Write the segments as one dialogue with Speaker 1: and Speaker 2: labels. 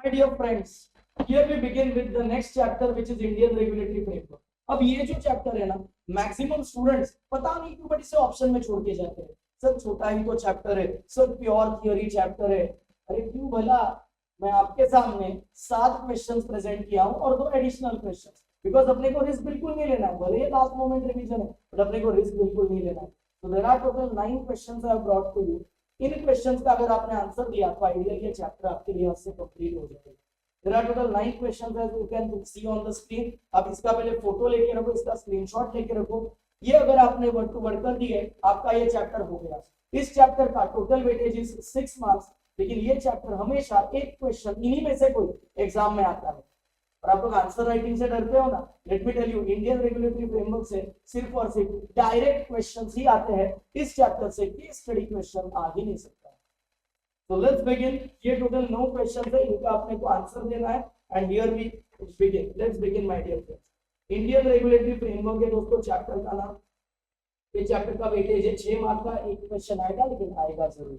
Speaker 1: My dear friends, here we begin with the next chapter, which is Indian Regulatory Framework. अब ये जो chapter है ना, maximum students पता नहीं क्यों बट इसे ऑप्शन में छोड़ के जाते हैं। सर छोटा ही तो चैप्टर है, सर प्योर थियोरी चैप्टर है। अरे क्यों भला, मैं आपके सामने 7 क्वेश्चंस प्रेजेंट किया हूं और 2 एडिशनल क्वेश्चंस, बिकॉज अपने को रिस्क बिल्कुल नहीं लेना है। भले लास्ट मोमेंट रिवीजन है बट अपने को रिस्क बिल्कुल नहीं लेना है। तो there are total 9 questions I have brought to you. इन क्वेश्चंस का अगर आपने आंसर दिया तो आइडियली ये चैप्टर आपके लिए आज से कंप्लीट हो जाएगा। There are total 9 questions as you can see on the screen. आप इसका पहले फोटो लेके रखो, इसका स्क्रीनशॉट लेके रखो। ये अगर आपने वर्ड टू वर्ड कर दिए, आपका ये चैप्टर हो गया। इस चैप्टर का टोटल वेटेज इज 6 मार्क्स, लेकिन ये चैप्टर हमेशा एक क्वेश्चन इन्हीं में से कोई एग्जाम में आता है। और आप लोग आंसर राइटिंग से डरते हो ना, let me tell you, Indian regulatory framework से सिर्फ और सिर्फ डायरेक्ट क्वेश्चंस ही आते हैं। इस चैप्टर से केस स्टडी क्वेश्चन आ ही नहीं सकता। So let's begin. ये टोटल 9 क्वेश्चन है, इनका आपने को आंसर देना है। And here we begin. Let's begin my dear friends. Indian regulatory framework है दोस्तों चैप्टर का नाम। ये चैप्टर का वेटेज है 6 मार्क का। एक क्वेश्चन आएगा, लेकिन आएगा जरूर।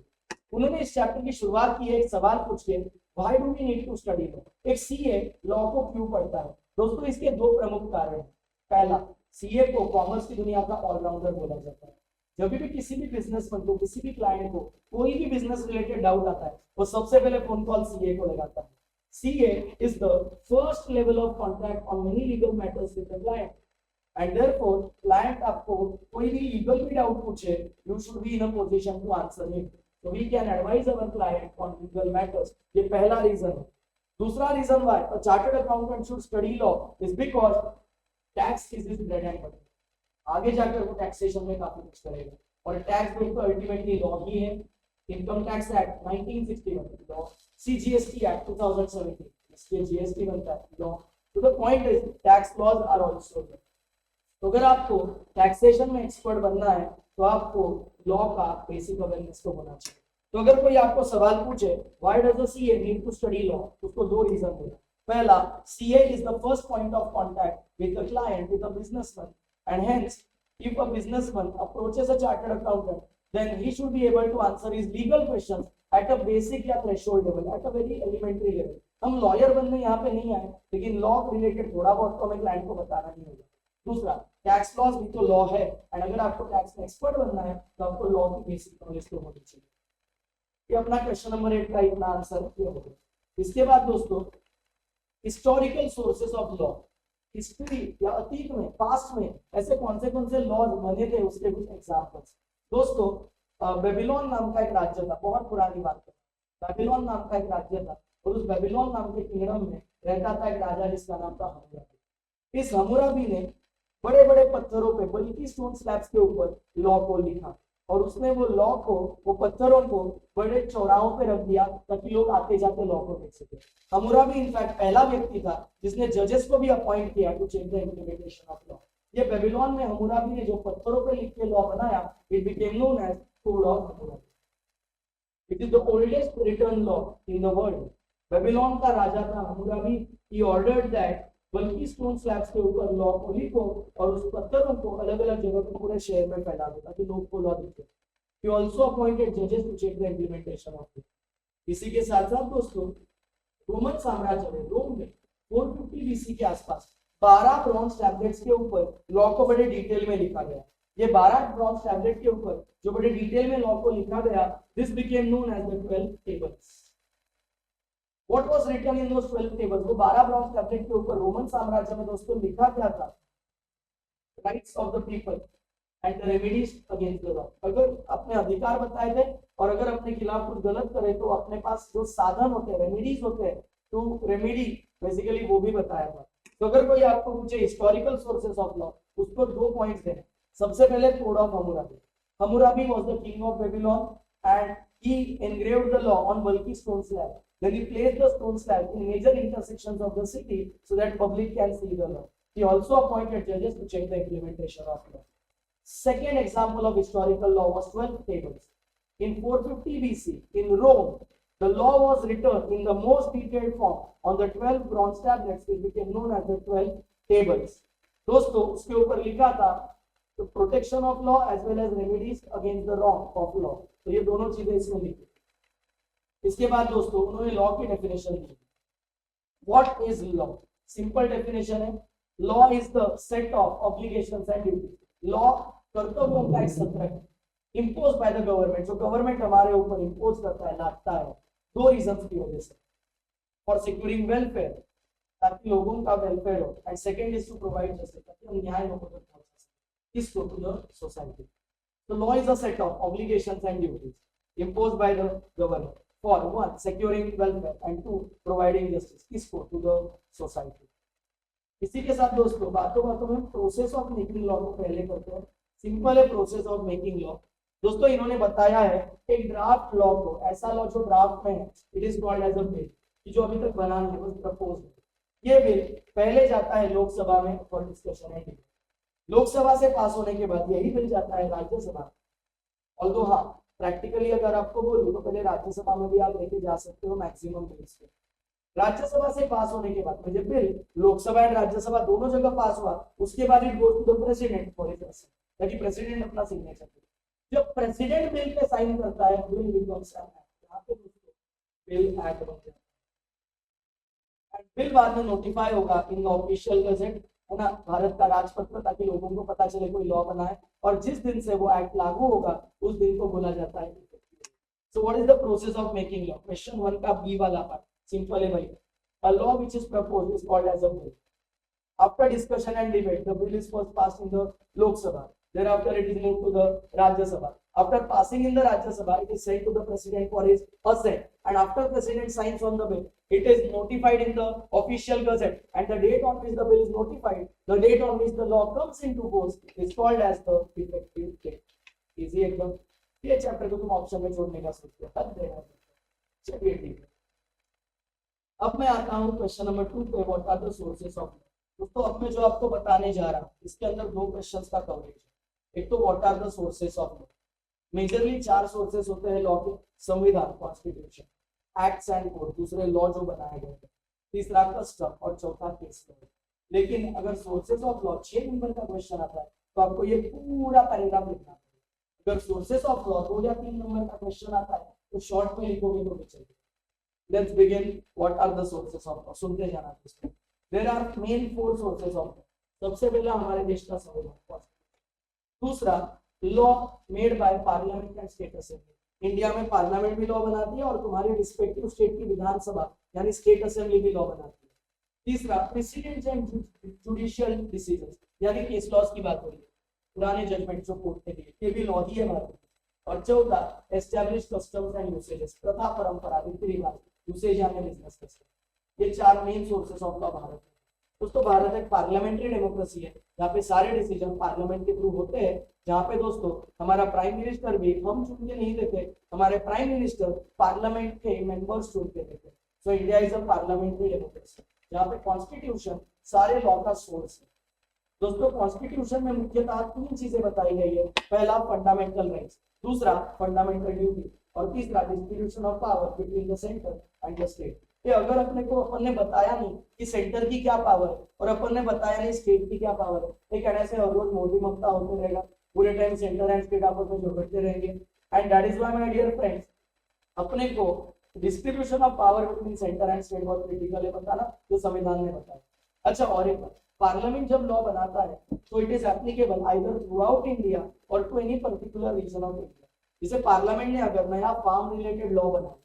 Speaker 1: उन्होंने इस चैप्टर की शुरुआत की है एक सवाल पूछ के, why do we need to study law. एक सीए लॉ को क्यों पढ़ता है दोस्तों? इसके 2 प्रमुख कारण हैं। पहला, सीए को कॉमर्स की दुनिया का ऑलराउंडर बोला जाता है। जब भी किसी भी बिजनेसमैन को, किसी भी क्लाइंट को कोई भी बिजनेस रिलेटेड डाउट आता है, वो सबसे पहले फोन कॉल सीए को लगाता है। CA is the first level of contact on many legal matters with the client, and therefore client आपको कोई भी लीगल भी डाउट पूछे, you should be in a position to answer it, so we can advise our client on legal matters. ये पहला reason है। दूसरा reason why a chartered accountant should study law is because tax is his bread and butter. आगे जाकर वो taxation में काफी कुछ करेगा, और टैक्स बिल तो अल्टीमेटली लॉ ही है। Income tax act 1961 law, CGST act 2017 इसके जीएसटी बनता है लॉ। तो the point is tax laws are also. तो अगर आपको टैक्सेशन में एक्सपर्ट बनना है तो आपको लॉ का बेसिक अवेयरनेस तो होना चाहिए। तो अगर कोई आपको सवाल पूछे why does a CA need to study law, उसको 2 रीजन देना। पहला, CA is the first point of contact with the client, with the businessman, and hence if a businessman approaches a chartered accountant, then he should be able to answer his legal questions at a basic या threshold level, at a very elementary level. हम lawyer बनने यहाँ पे नहीं आए, लेकिन law related थोड़ा बहुत तो हमें क्लाइंट को बताना ही होगा। दूसरा, टैक्स लॉज भी तो लॉ है, एंड अगर आपको टैक्स में एक्सपर्ट बनना है तो आपको लॉ की बेसिक नॉलेज तो होनी चाहिए। ये अपना क्वेश्चन नंबर 8 का इतना आंसर किया होगा। इसके बाद दोस्तों, historical sources of law. History या अतीत में, पास्ट में ऐसे कौन से लॉज बने थे, उसके कुछ एग्जांपल्स। दोस्तों, बेबीलोन नाम का एक राज्य था, बहुत पुरानी बात है। बेबीलोन नाम का एक राज्य था, और उस बेबीलोन नाम के किंगडम में रहता था एक राजा जिसका नाम था हम्मुराबी। इस हम्मुराबी ने बड़े बड़े पत्थरों पे, बल्कि स्टोन स्लैब्स के ऊपर लॉ को लिखा, और उसने वो लॉ को, वो पत्थरों को बड़े चौराहों पे रख दिया ताकि लोग आते जाते लॉ को देख सके। हम्मुराबी इनफैक्ट पहला व्यक्ति था जिसने जजेस को भी अपॉइंट किया to check the implementation of law. ये बेबीलोन में हम्मुराबी ने जो पत्थरों पे लिख के लॉ बनाया, it became known as code of Hammurabi. It is the oldest written law in the world. Babylon का राजा था हम्मुराबी। ही ऑर्डर्ड दैट बल्कि स्टोन स्लैब्स के ऊपर लॉ को लिखो और उस पत्थरों को अलग अलग जगह पर पूरे शहर में फैला दो ताकि लोग को लॉ दिखे। He also appointed judges to check the implementation of it. इसी के साथ साथ दोस्तों, रोमन साम्राज्य में, रोम में 450 बीसी के आसपास 12 ब्रॉन्ज टैबलेट्स के ऊपर लॉ को बड़े डिटेल में लिखा गया। ये 12 ब्रॉन्ज टैबलेट के ऊपर जो बड़े डिटेल में लॉ को लिखा गया, this became known as the 12 tables. What was written in those 12 tables? वो 12 ब्रॉन्ज टैबलेट के ऊपर रोमन साम्राज्य में दोस्तों लिखा क्या था? Rights of the people and the remedies against the law. अगर अपने अधिकार बताए थे और अगर अपने खिलाफ कुछ गलत करे तो अपने पास जो साधन होते हैं, रेमेडीज होते हैं, टू रेमेडी बेसिकली वो भी बताया था। तो अगर कोई आपको पूछे हिस्टोरिकल सोर्सेस ऑफ लॉ, उसको 2 पॉइंट्स देने। सबसे पहले code of Hammurabi. Hammurabi was the king of Babylon and he engraved the law on bulky stone slab. Then he placed the stone slab in major intersections of the city so that public can see the law. He also appointed judges to check the implementation of law. Second example of historical law was 12 tables. In 450 BC, in Rome, the law was written in the most detailed form on the 12 bronze tablets, which became known as the 12 tables. दोस्तों, उसके ऊपर लिखा था तो protection of law as well as remedies against the wrong of law. तो ये दोनों चीजें इसमें लिखी। इसके बाद दोस्तों उन्होंने लॉ की डेफिनेशन दी। What is law? Simple definition है, law is the set of obligations and duties. Law कर्तव्यों का एक संग्रह इम्पोज बाय द गवर्नमेंट, जो गवर्नमेंट हमारे ऊपर इम्पोज करता है, लादता है, दो रीजंस की वजह से। फॉर सिक्योरिंग वेलफेयर, ताकि लोगों का वेलफेयर हो, and second is to provide justice, ताकि हम न्याय लोगों तक पहुंचा सकें, किसको? To the society. So law is a set of obligations and duties imposed by the government for one securing welfare and two providing justice, किसको? To the society। इसी के साथ दोस्तों बातों बातों में प्रोसेस ऑफ मेकिंग लॉ को पहले करते हैं। सिंपल है प्रोसेस ऑफ मेकिंग लॉ। दोस्तों इन्होंने बताया है एक ड्राफ्ट लॉ को, ऐसा लॉ जो ड्राफ्ट में है, it is called as a bill, कि जो अभी तक बना नहीं है, बस प्रपोज है। ये बिल पहले जाता है लोकसभा में for discussion and debate. Lok Sabha से पास होने के बाद यही बिल जाता है राज्यसभा। ऑल्दो हाँ, प्रैक्टिकली अगर आपको बोलूं तो पहले राज्यसभा में भी आप लेके जा सकते हो मैक्सिमम बिल्स को। राज्यसभा से पास होने के बाद जब बिल लोकसभा एंड राज्यसभा दोनों जगह पास हुआ, उसके बाद it goes to the president for his sign, ताकि प्रेसिडेंट अपना सिग्नेचर दे। जब प्रेसिडेंट बिल पे साइन करता है, बिल बिकम्स एन एक्ट। यहां पे दोस्तों बिल एक्ट बन जाता है। बिल बाद में नोटिफाई होगा इन द ऑफिशियल गजेट, है ना, भारत का राजपत्र, ताकि लोगों को पता चले कोई लॉ बना है, और जिस दिन से वो एक्ट लागू होगा उस दिन को बोला जाता है। So what is the process of making law? Question 1 का बी वाला पार्ट सिंपल है भाई। A law which is proposed is called as a bill. After discussion and debate the bill is first passed in the Lok Sabha, thereafter it is moved to the Rajya Sabha. After passing in the Rajya Sabha, it is sent to the president for his assent, and after president signs on the bill, it is notified in the official gazette, and the date on which the bill is notified, the date on which the law comes into force is called as the effective date। Easy एकदम। ये chapter को तुम option में छोड़ने का सोचते हो, हद देना। चलिए ठीक है, अब मैं आता हूँ क्वेश्चन नंबर 2 पे, what are the sources of. दोस्तों अब मैं जो आपको बताने जा रहा हूँ इसके अंदर दो क्वेश्चंस का कवरेज है। एक तो what are the sources of law. Majorly 4 sources होते हैं लॉ के, संविधान कॉन्स्टिट्यूशन, एक्ट्स एंड कोड, दूसरे लॉ जो बनाए गए, तीसरा कस्टम, और चौथा केस लॉ। लेकिन अगर सोर्सेस ऑफ लॉ 6 नंबर का क्वेश्चन आता है तो आपको ये पूरा पैराग्राफ लिखना पड़ेगा। अगर सोर्सेस ऑफ लॉ 2 या 3 नंबर का क्वेश्चन आता है तो शॉर्ट में लिखोगे तो भी चलेगा। Let's begin, what are the sources of law. सुनते जाना दोस्तों। There are main 4 sources of law. सबसे पहला हमारे देश का संविधान, दूसरा law made by parliament and state assembly. India में पार्लियामेंट भी लॉ बनाती है और तुम्हारे रिस्पेक्टिव स्टेट की विधानसभा यानी स्टेट असेंबली भी लॉ बनाती है। तीसरा प्रेसिडेंट एंड जुडिशियल डिसीजंस, यानी केस लॉज की बात हो रही है, पुराने जजमेंट जो कोर्ट के लिए, ये भी लॉ ही है भारत में। और चौथा एस्टैब्लिश कस्टम्स एंड यूसेजेस, प्रथा परंपरा रीति रिवाज, यूसेज यानी बिजनेस कस्टम। ये 4 main sources of law Bharat में। दोस्तों भारत एक पार्लियामेंट्री डेमोक्रेसी है, जहाँ पे सारे डिसीजन पार्लियामेंट के थ्रू होते हैं, जहाँ पे दोस्तों हमारा प्राइम मिनिस्टर भी हम चुन के नहीं देते, हमारे प्राइम मिनिस्टर पार्लियामेंट के मेंबर्स चुन के देते। So India is a parliamentary democracy, जहाँ पे कॉन्स्टिट्यूशन सारे लॉ का सोर्स है। दोस्तों कॉन्स्टिट्यूशन में मुख्यतः 3 चीजें बताई गई है। पहला फंडामेंटल राइट्स, दूसरा फंडामेंटल ड्यूटी, और तीसरा distribution of power between the centre and the state. ये अगर अपने को अपन ने बताया नहीं कि सेंटर की क्या पावर है और अपन ने बताया नहीं स्टेट की क्या पावर है, ये कहने से हर रोज मोदी ममता होते रहेगा, पूरे टाइम सेंटर एंड स्टेट आपस में झगड़ते रहेंगे। And that is why my dear friends, अपने को distribution of power between centre and state बहुत क्रिटिकल है बताना, जो संविधान ने बताया। अच्छा और एक बात, पार्लियामेंट जब लॉ बनाता है तो it is applicable either throughout India और to any particular region of India. जैसे पार्लियामेंट ने अगर नया फार्म रिलेटेड लॉ बनाया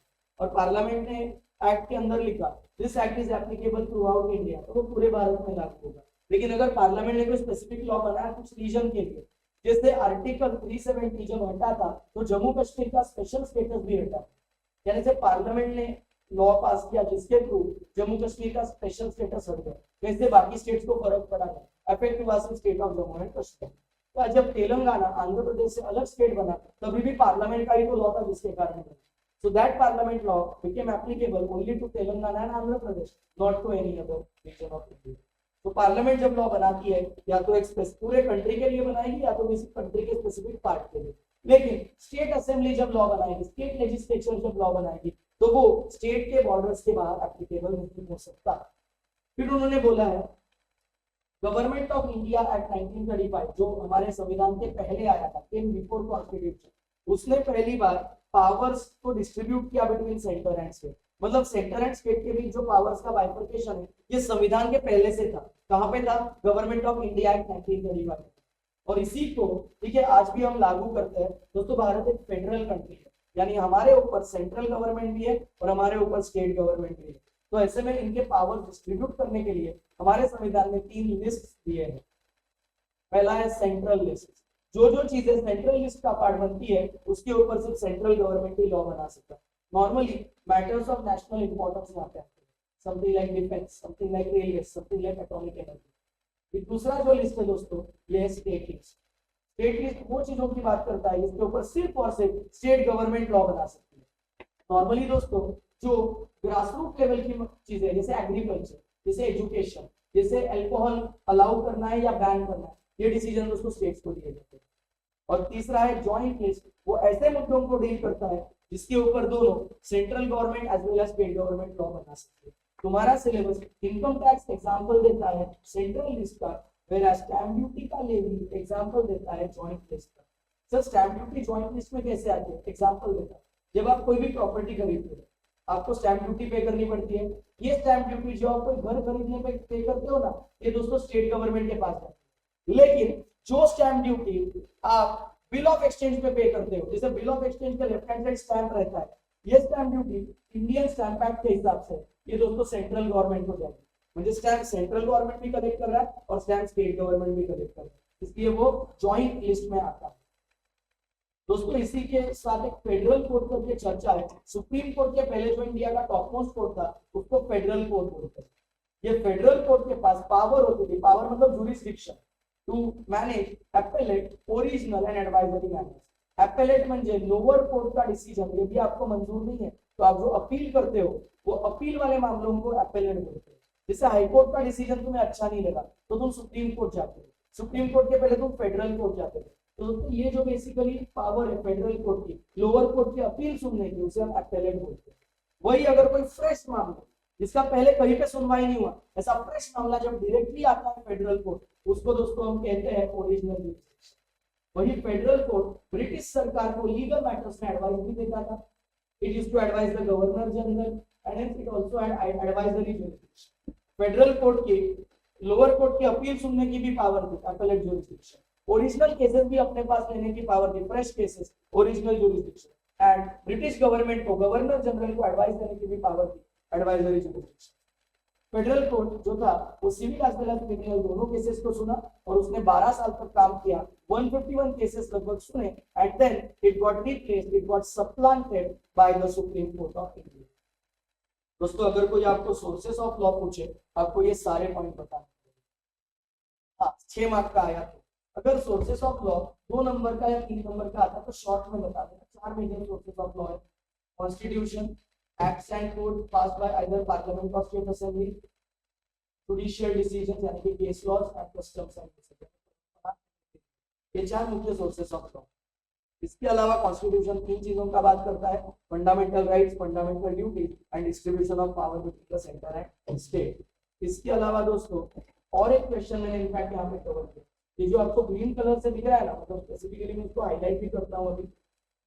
Speaker 1: और पार्लियामेंट ने एक्ट के अंदर लिखा this act is applicable through out India, तो वो पूरे भारत में लागू होगा। लेकिन अगर पार्लियामेंट ने कोई स्पेसिफिक लॉ बनाया कुछ रीजन के लिए, जैसे आर्टिकल 370 जब हटा था तो जम्मू कश्मीर का स्पेशल स्टेटस भी हटा, यानी से पार्लियामेंट ने लॉ पास किया जिसके थ्रू जम्मू कश्मीर का स्पेशल स्टेटस हट गया, वैसे बाकी स्टेट्स को फर्क पड़ा है, अफेक्ट हुआ सिर्फ state of Jammu and Kashmir. तो जब तेलंगाना आंध्र प्रदेश से अलग स्टेट बना तभी भी पार्लियामेंट का ही तो लॉ था जिसके कारण बना। So that parliament law became applicable only to Telangana and Andhra Pradesh, not to any other region of India. तो पार्लियामेंट जब लॉ बनाती है या तो एक पूरे कंट्री के लिए बनाएगी या तो किसी कंट्री के स्पेसिफिक पार्ट के लिए। लेकिन स्टेट असेंबली जब लॉ बनाएगी, स्टेट लेजिस्लेचर जब लॉ बनाएगी तो वो स्टेट के बॉर्डर्स के बाहर एप्लीकेबल नहीं हो सकता। फिर उन्होंने बोला है गवर्नमेंट ऑफ इंडिया एक्ट 1935 जो हमारे संविधान के पहले आया था, केम बिफोर कॉन्स्टिट्यूशन, उसने पहली बार पावर्स को डिस्ट्रीब्यूट किया बिटवीन सेंटर एंड स्टेट। मतलब सेंटर एंड स्टेट के बीच जो पावर्स का बाइफर्केशन है ये संविधान के पहले से था। कहां पे था? Government of India act 1935। और इसी को ठीक है आज भी हम लागू करते हैं दोस्तों। भारत एक फेडरल कंट्री है, यानी हमारे ऊपर सेंट्रल गवर्नमेंट भी है और हमारे ऊपर स्टेट गवर्नमेंट भी है। तो ऐसे में इनके पावर डिस्ट्रीब्यूट करने के लिए हमारे संविधान ने 3 लिस्ट दिए हैं। पहला है सेंट्रल लिस्ट, जो जो चीजें सेंट्रल लिस्ट का पार्ट बनती है उसके ऊपर सिर्फ सेंट्रल गवर्नमेंट ही लॉ बना सकता है। Normally matters of national importance यहाँ पे आते हैं, something like defence, something like railway, something like atomic energy. दूसरा जो लिस्ट है दोस्तों ये है स्टेट लिस्ट। स्टेट लिस्ट वो चीजों की बात करता है जिसके ऊपर सिर्फ और सिर्फ स्टेट गवर्नमेंट लॉ बना सकती है। नॉर्मली दोस्तों जो ग्रासरूट लेवल की चीजें जैसे एग्रीकल्चर, जैसे एजुकेशन, जैसे अल्कोहल अलाउ करना है या बैन करना है, ये डिसीजन दोस्तों स्टेट्स को दिए जाते हैं। और तीसरा है जॉइंट लिस्ट, वो ऐसे मुद्दों को डील करता है जिसके ऊपर दोनों central government as well as state government law बना सकते हैं। तुम्हारा सिलेबस इनकम टैक्स एग्जांपल देता है सेंट्रल लिस्ट का, whereas स्टैम्प ड्यूटी का लेवी एग्जांपल देता है जॉइंट लिस्ट का। Sir stamp duty joint list में कैसे आती है? एग्जांपल देता है, जब आप कोई भी प्रॉपर्टी खरीदते हो आपको स्टैम्प ड्यूटी पे करनी पड़ती है। ये स्टैम्प ड्यूटी जो आप कोई घर खरीदने पे पे करते हो ना, ये दोस्तों स्टेट गवर्नमेंट के पास जाती है। लेकिन जो स्टैम्प ड्यूटी आप बिल ऑफ एक्सचेंज पे पे करते हो, जैसे बिल ऑफ एक्सचेंज का लेफ्ट हैंड साइड स्टैंप रहता है, ये stamp duty Indian stamp act के हिसाब से ये दोस्तों सेंट्रल गवर्नमेंट को जाएगी। म्हणजे स्टैम्प सेंट्रल गवर्नमेंट भी कलेक्ट कर रहा है और स्टैम्प स्टेट गवर्नमेंट भी कलेक्ट कर रहा है, इसलिए वो जॉइंट लिस्ट में आता है। दोस्तों इसी के साथ एक फेडरल कोर्ट का ये चर्चा है। सुप्रीम कोर्ट के पहले जो इंडिया का टॉप मोस्ट कोर्ट था उसको फेडरल कोर्ट बोलते हैं। ये फेडरल कोर्ट के पास पावर होती थी, पावर मतलब jurisdiction, to manage appellate, original and advisory matters. Appellate म्हणजे लोअर कोर्ट का डिसीजन यदि आपको मंजूर नहीं है तो आप जो अपील करते हो वो अपील वाले मामलों को एपेलेट बोलते हैं। जैसे हाईकोर्ट का डिसीजन तुम्हें अच्छा नहीं लगा तो तुम सुप्रीम कोर्ट जाते हो, सुप्रीम कोर्ट के पहले तुम फेडरल कोर्ट जाते हो। तो दोस्तों ये जो बेसिकली पावर है फेडरल कोर्ट की लोअर कोर्ट की अपील सुनने की, उसे हम एपेलेट बोलते हैं। वही अगर कोई फ्रेश मामला जिसका पहले कहीं पे सुनवाई नहीं हुआ, ऐसा फ्रेश मामला जब डायरेक्टली आता है फेडरल कोर्ट, उसको दोस्तों हम कहते हैं ओरिजिनल जुरिस्डिक्शन। वही फेडरल कोर्ट ब्रिटिश सरकार को लीगल मैटर्स में एडवाइस भी देता था। It is to advise the governor general and hence it also had advisory jurisdiction. Federal court की लोअर कोर्ट की अपील सुनने की भी पावर थी, एपेलेट जुरिस्डिक्शन। ओरिजिनल केसेस भी अपने पास लेने की पावर थी, fresh cases, original jurisdiction. And British government को, गवर्नर जनरल को एडवाइस देने की भी पावर थी, एडवाइजरी जुरिस्डिक्शन। फेडरल कोर्ट जो था वो civil as well as criminal दोनों केसेस को सुना और उसने 12 साल तक काम किया, 151 केसेस लगभग सुने and then it got replaced, it got supplanted by the supreme court of India. दोस्तों अगर कोई आपको सोर्सेस ऑफ लॉ पूछे, आपको ये सारे पॉइंट बताने, हाँ 6 मार्क का आया तो अगर सोर्सेस ऑफ लॉ 2 नंबर का या 3 नंबर का आता तो शॉर्ट में बता देना। 4 मेजर सोर्सेस ऑफ लॉ है, constitution, acts and code passed by either parliament और स्टेट असेंबली, जुडिशियल डिसीजंस यानी कि case laws and customs and procedure, ये 4 मुख्य सोर्सेस ऑफ लॉ। इसके अलावा कॉन्स्टिट्यूशन 3 चीजों का बात करता है, fundamental rights, fundamental duty and distribution of power between the centre and state. इसके अलावा दोस्तों और एक क्वेश्चन मैंने इनफैक्ट यहाँ पे कवर किया, ये जो आपको ग्रीन कलर से दिख रहा है ना, मतलब स्पेसिफिकली मैं इसको हाईलाइट भी करता हूँ अभी।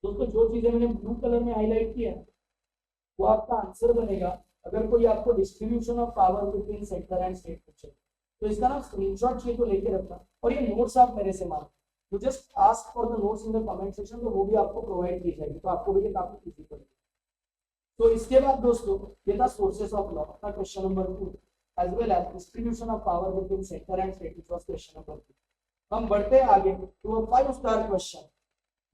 Speaker 1: दोस्तों जो चीजें मैंने ब्लू कलर में हाईलाइट की है वो आपका आंसर बनेगा अगर कोई आपको distribution of power between centre and state पूछे तो इसका ना स्क्रीनशॉट चाहिए तो लेके रखना, और ये नोट्स आप मेरे से मांगो तो just ask for the notes in the comment section, तो वो भी आपको प्रोवाइड की जाएगी, तो आपको भी ये काफी इजी पड़ेगी। तो इसके बाद दोस्तों ये था सोर्सेस ऑफ लॉ का question number 2 as well as distribution of power between centre and state, which was question number 2। हम बढ़ते आगे to a 5 star question,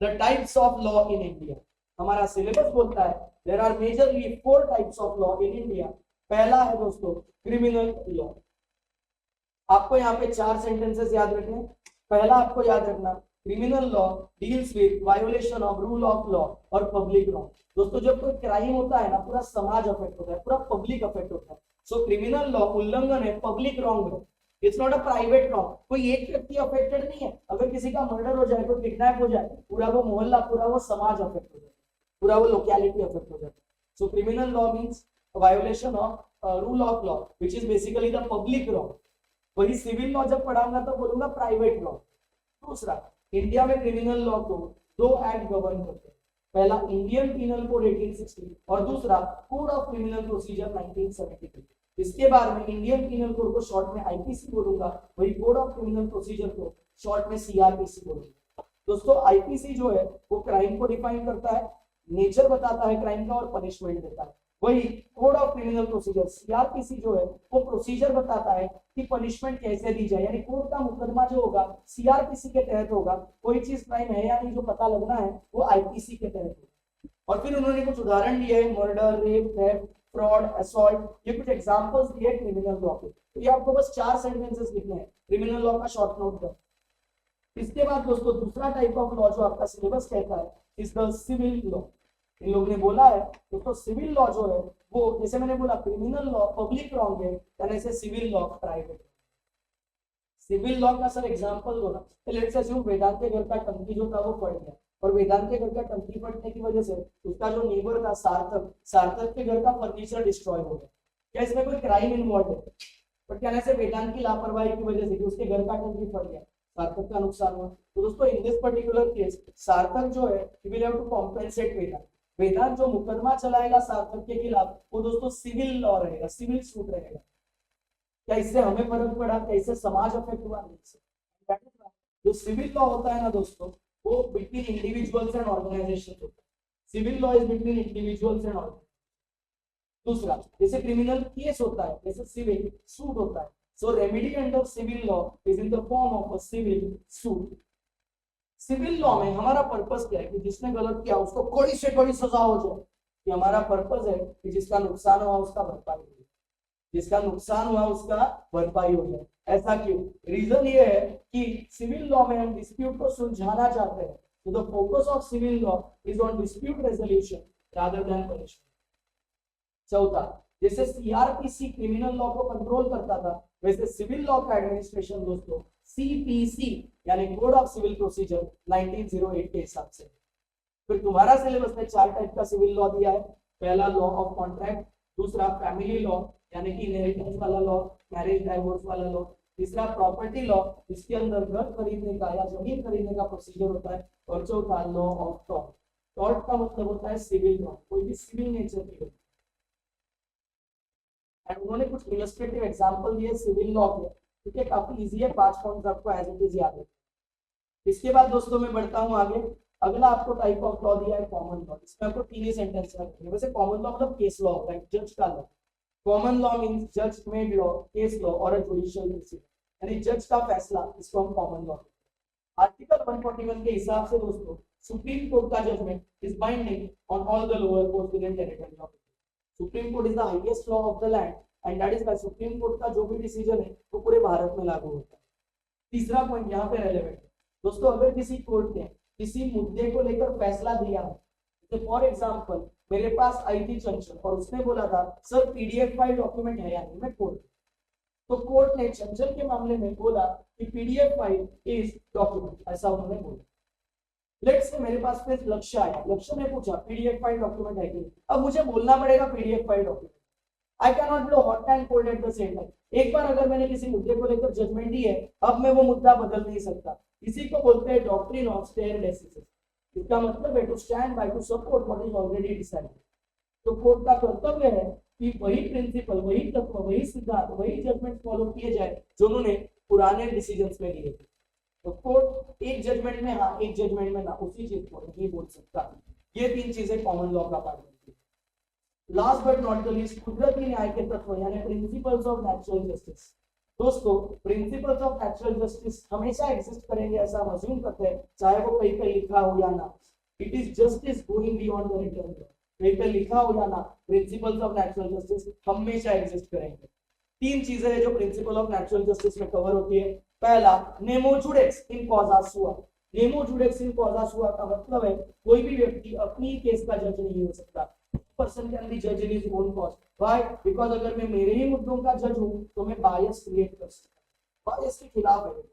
Speaker 1: the types of law in India. हमारा सिलेबस बोलता है there are majorly 4 types of law in India. पहला है दोस्तों criminal law. आपको यहाँ पे 4 सेंटेंसेस याद रखने। पहला आपको याद रखना, criminal law deals with violation of rule of law और पब्लिक रॉन्ग। दोस्तों जब कोई क्राइम होता है ना, पूरा समाज अफेक्ट होता है, पूरा पब्लिक अफेक्ट होता है। सो क्रिमिनल लॉ उल्लंघन है, पब्लिक रॉन्ग है, it's not a private wrong. कोई एक व्यक्ति अफेक्टेड नहीं है, अगर किसी का मर्डर हो जाए, कोई किडनैप हो जाए, पूरा वो मोहल्ला, पूरा वो समाज अफेक्ट हो जाए, पूरा वो लोकेलिटी अफेक्ट हो जाता है। So criminal law means violation of rule of law which is basically the public wrong. वही सिविल लॉ जब पढ़ाऊंगा तो बोलूंगा प्राइवेट लॉ। दूसरा, इंडिया में क्रिमिनल लॉ को 2 एक्ट गवर्न करते हैं। पहला इंडियन पीनल कोड 1860 और दूसरा कोड ऑफ क्रिमिनल प्रोसीजर 1973। इसके बाद में इंडियन पीनल कोड को शॉर्ट में आईपीसी बोलूंगा, वही कोड ऑफ क्रिमिनल प्रोसीजर को शॉर्ट में सीआरपीसी बोलूंगा। दोस्तों आईपीसी जो है वो क्राइम को डिफाइन करता है, नेचर बताता है क्राइम का और पनिशमेंट देता है। वही code of criminal procedure CrPC जो है वो प्रोसीजर बताता है कि पनिशमेंट कैसे दी जाए, यानी कोर्ट का मुकदमा जो होगा सीआरपीसी के तहत होगा, कोई चीज क्राइम है या नहीं जो पता लगना है वो आईपीसी के तहत होगा। और फिर उन्होंने कुछ उदाहरण दिए है, murder, rape, theft, fraud, assault, ये कुछ एग्जांपल्स दिए क्रिमिनल लॉ के। तो ये आपको बस 4 सेंटेंसेस लिखने हैं, क्रिमिनल लॉ का शॉर्ट नोट कर। इसके बाद दोस्तों दूसरा टाइप ऑफ लॉ जो आपका सिलेबस कहता है इज द सिविल लॉ। इन लोगों ने बोला है दोस्तों सिविल लॉ जो है वो, जैसे मैंने बोला क्रिमिनल लॉ पब्लिक रॉन्ग है, यानी से civil law private. Civil law का सर एग्जांपल दो ना। लेट्स अज्यूम वेदांत के घर का टंकी जो था वो फट गया, और वेदांत के घर का टंकी फटने की वजह से उसका जो नेबर था सार्थक, सार्थक के घर का फर्नीचर डिस्ट्रॉय हो गया। क्या इसमें कोई क्राइम इन्वॉल्व है? बट क्या ऐसे वेदांत की लापरवाही की वजह से कि उसके घर का टंकी फट गया, सार्थक का नुकसान हुआ। तो दोस्तों in this particular case Sarthak जो है ही will have to compensate Vedant. Vedant जो मुकदमा चलाएगा सार्थक के खिलाफ वो दोस्तों सिविल लॉ रहेगा, सिविल सूट रहेगा। क्या इससे हमें फर्क पड़ा? क्या इससे समाज अफेक्ट हुआ? नहीं। जो सिविल लॉ होता है ना दोस्तों वो बिटवीन इंडिविजुअल्स एंड ऑर्गेनाइजेशन होता है। Civil law is between individuals and organisation. दूसरा जैसे क्रिमिनल केस होता है वैसे सिविल सूट होता है। So remedy under civil law is in the form of a civil suit. Civil law में हमारा पर्पस क्या है कि जिसने गलत किया उसको कड़ी से कड़ी सजा हो जाए। कि हमारा पर्पस है कि जिसका नुकसान हुआ उसका भरपाई हो जाए, जिसका नुकसान हुआ उसका भरपाई हो जाए। ऐसा क्यों? रीजन ये है कि सिविल लॉ में हम डिस्प्यूट को सुलझाना चाहते हैं। तो the focus of civil law is on dispute resolution rather than punishment. चौथा जैसे सीआरपीसी क्रिमिनल लॉ को कंट्रोल करता था वैसे सिविल लॉ का एडमिनिस्ट्रेशन दोस्तों सीपीसी यानी कोड ऑफ सिविल प्रोसीजर 1908 के हिसाब से। फिर तुम्हारा सिलेबस में 4 टाइप का सिविल लॉ दिया है। पहला लॉ ऑफ कॉन्ट्रैक्ट, दूसरा फैमिली लॉ यानी कि इनहेरिटेंस वाला लॉ, मैरिज डाइवोर्स वाला लॉ, तीसरा प्रॉपर्टी लॉ जिसके अंदर घर खरीदने का या जमीन खरीदने का प्रोसीजर होता है, और चौथा लॉ ऑफ टॉर्ट। टॉर्ट का मतलब होता है सिविल लॉ, कोई भी सिविल नेचर की। एंड उन्होंने कुछ इलस्ट्रेटिव एग्जांपल दिए सिविल लॉ के, ठीक है, काफी इजी है, 5 पॉइंट्स आपको एज इट इज याद है। इसके बाद दोस्तों मैं बढ़ता हूं आगे। अगला आपको टाइप ऑफ लॉ दिया है कॉमन लॉ। इसमें आपको 3 ही सेंटेंस रखने हैं। वैसे कॉमन लॉ मतलब केस लॉ होता है, जज का लॉ। कॉमन लॉ मींस जज मेड लॉ, केस लॉ और जुडिशियल प्रोसीजर, यानी जज का फैसला, इसको हम कॉमन लॉ। आर्टिकल 141 के हिसाब से दोस्तों सुप्रीम कोर्ट का judgment is binding on all the lower courts within territory of Supreme Court is the highest law of the land and that is why Supreme Court का जो भी decision है वो पूरे भारत में लागू होता है। तीसरा पॉइंट यहाँ पे रेलेवेंट है दोस्तों, अगर किसी कोर्ट ने किसी मुद्दे को लेकर फैसला दिया है, जैसे फॉर एग्जांपल मेरे पास आई थी चंचल और उसने बोला था सर पीडीएफ फाइल डॉक्यूमेंट है या नहीं, मैं कोर्ट, तो कोर्ट ने चंचल के मामले में बोला कि पीडीएफ फाइल इज डॉक्यूमेंट, ऐसा उन्होंने बोला। लेट्स से मेरे पास में लक्ष्य आया, लक्ष्य ने पूछा पीडीएफ फाइल डॉक्यूमेंट है कि नहीं, अब मुझे बोलना पड़ेगा PDF file document. I can not blow hot and cold at the same time. एक बार अगर मैंने किसी मुद्दे को लेकर जजमेंट दी है, अब मैं वो मुद्दा बदल नहीं सकता। इसी को बोलते हैं डॉक्ट्रिन ऑफ स्टेयर डेसिस। इसका मतलब है to stand by, to support what is already decided. तो कोर्ट का कर्तव्य है कि वही प्रिंसिपल, वही तत्व, वही सिद्धांत, वही जजमेंट फॉलो किए जाए जो उन्होंने पुराने डिसीजंस में लिए थे। तो कोर्ट एक जजमेंट में हाँ, एक जजमेंट में ना, उसी चीज को नहीं बोल सकता। ये 3 चीजें कॉमन लॉ का पार्ट होती है। Last but not the least कुदरती न्याय के तत्व यानी प्रिंसिपल्स ऑफ नेचुरल जस्टिस। दोस्तों प्रिंसिपल्स ऑफ नेचुरल जस्टिस हमेशा एग्जिस्ट करेंगे ऐसा हम अज्यूम करते हैं, चाहे वो कहीं पे लिखा हो या ना। It is justice going beyond the written law, कहीं पे लिखा हो या ना, प्रिंसिपल्स ऑफ नेचुरल जस्टिस हमेशा एग्जिस्ट करेंगे। 3 चीजें हैं जो प्रिंसिपल ऑफ नेचुरल जस्टिस में कवर होती है। पहला नेमो जुडेक्स इन कॉजा सुआ। नेमो जुडेक्स इन कॉजा सुआ का मतलब है कोई भी व्यक्ति अपनी केस का जज नहीं हो सकता। पर्सन कैन बी जज in his own cause. Why? Because अगर मैं मेरे ही मुद्दों का जज हूं तो मैं बायस क्रिएट कर सकता हूं, बायस के खिलाफ है।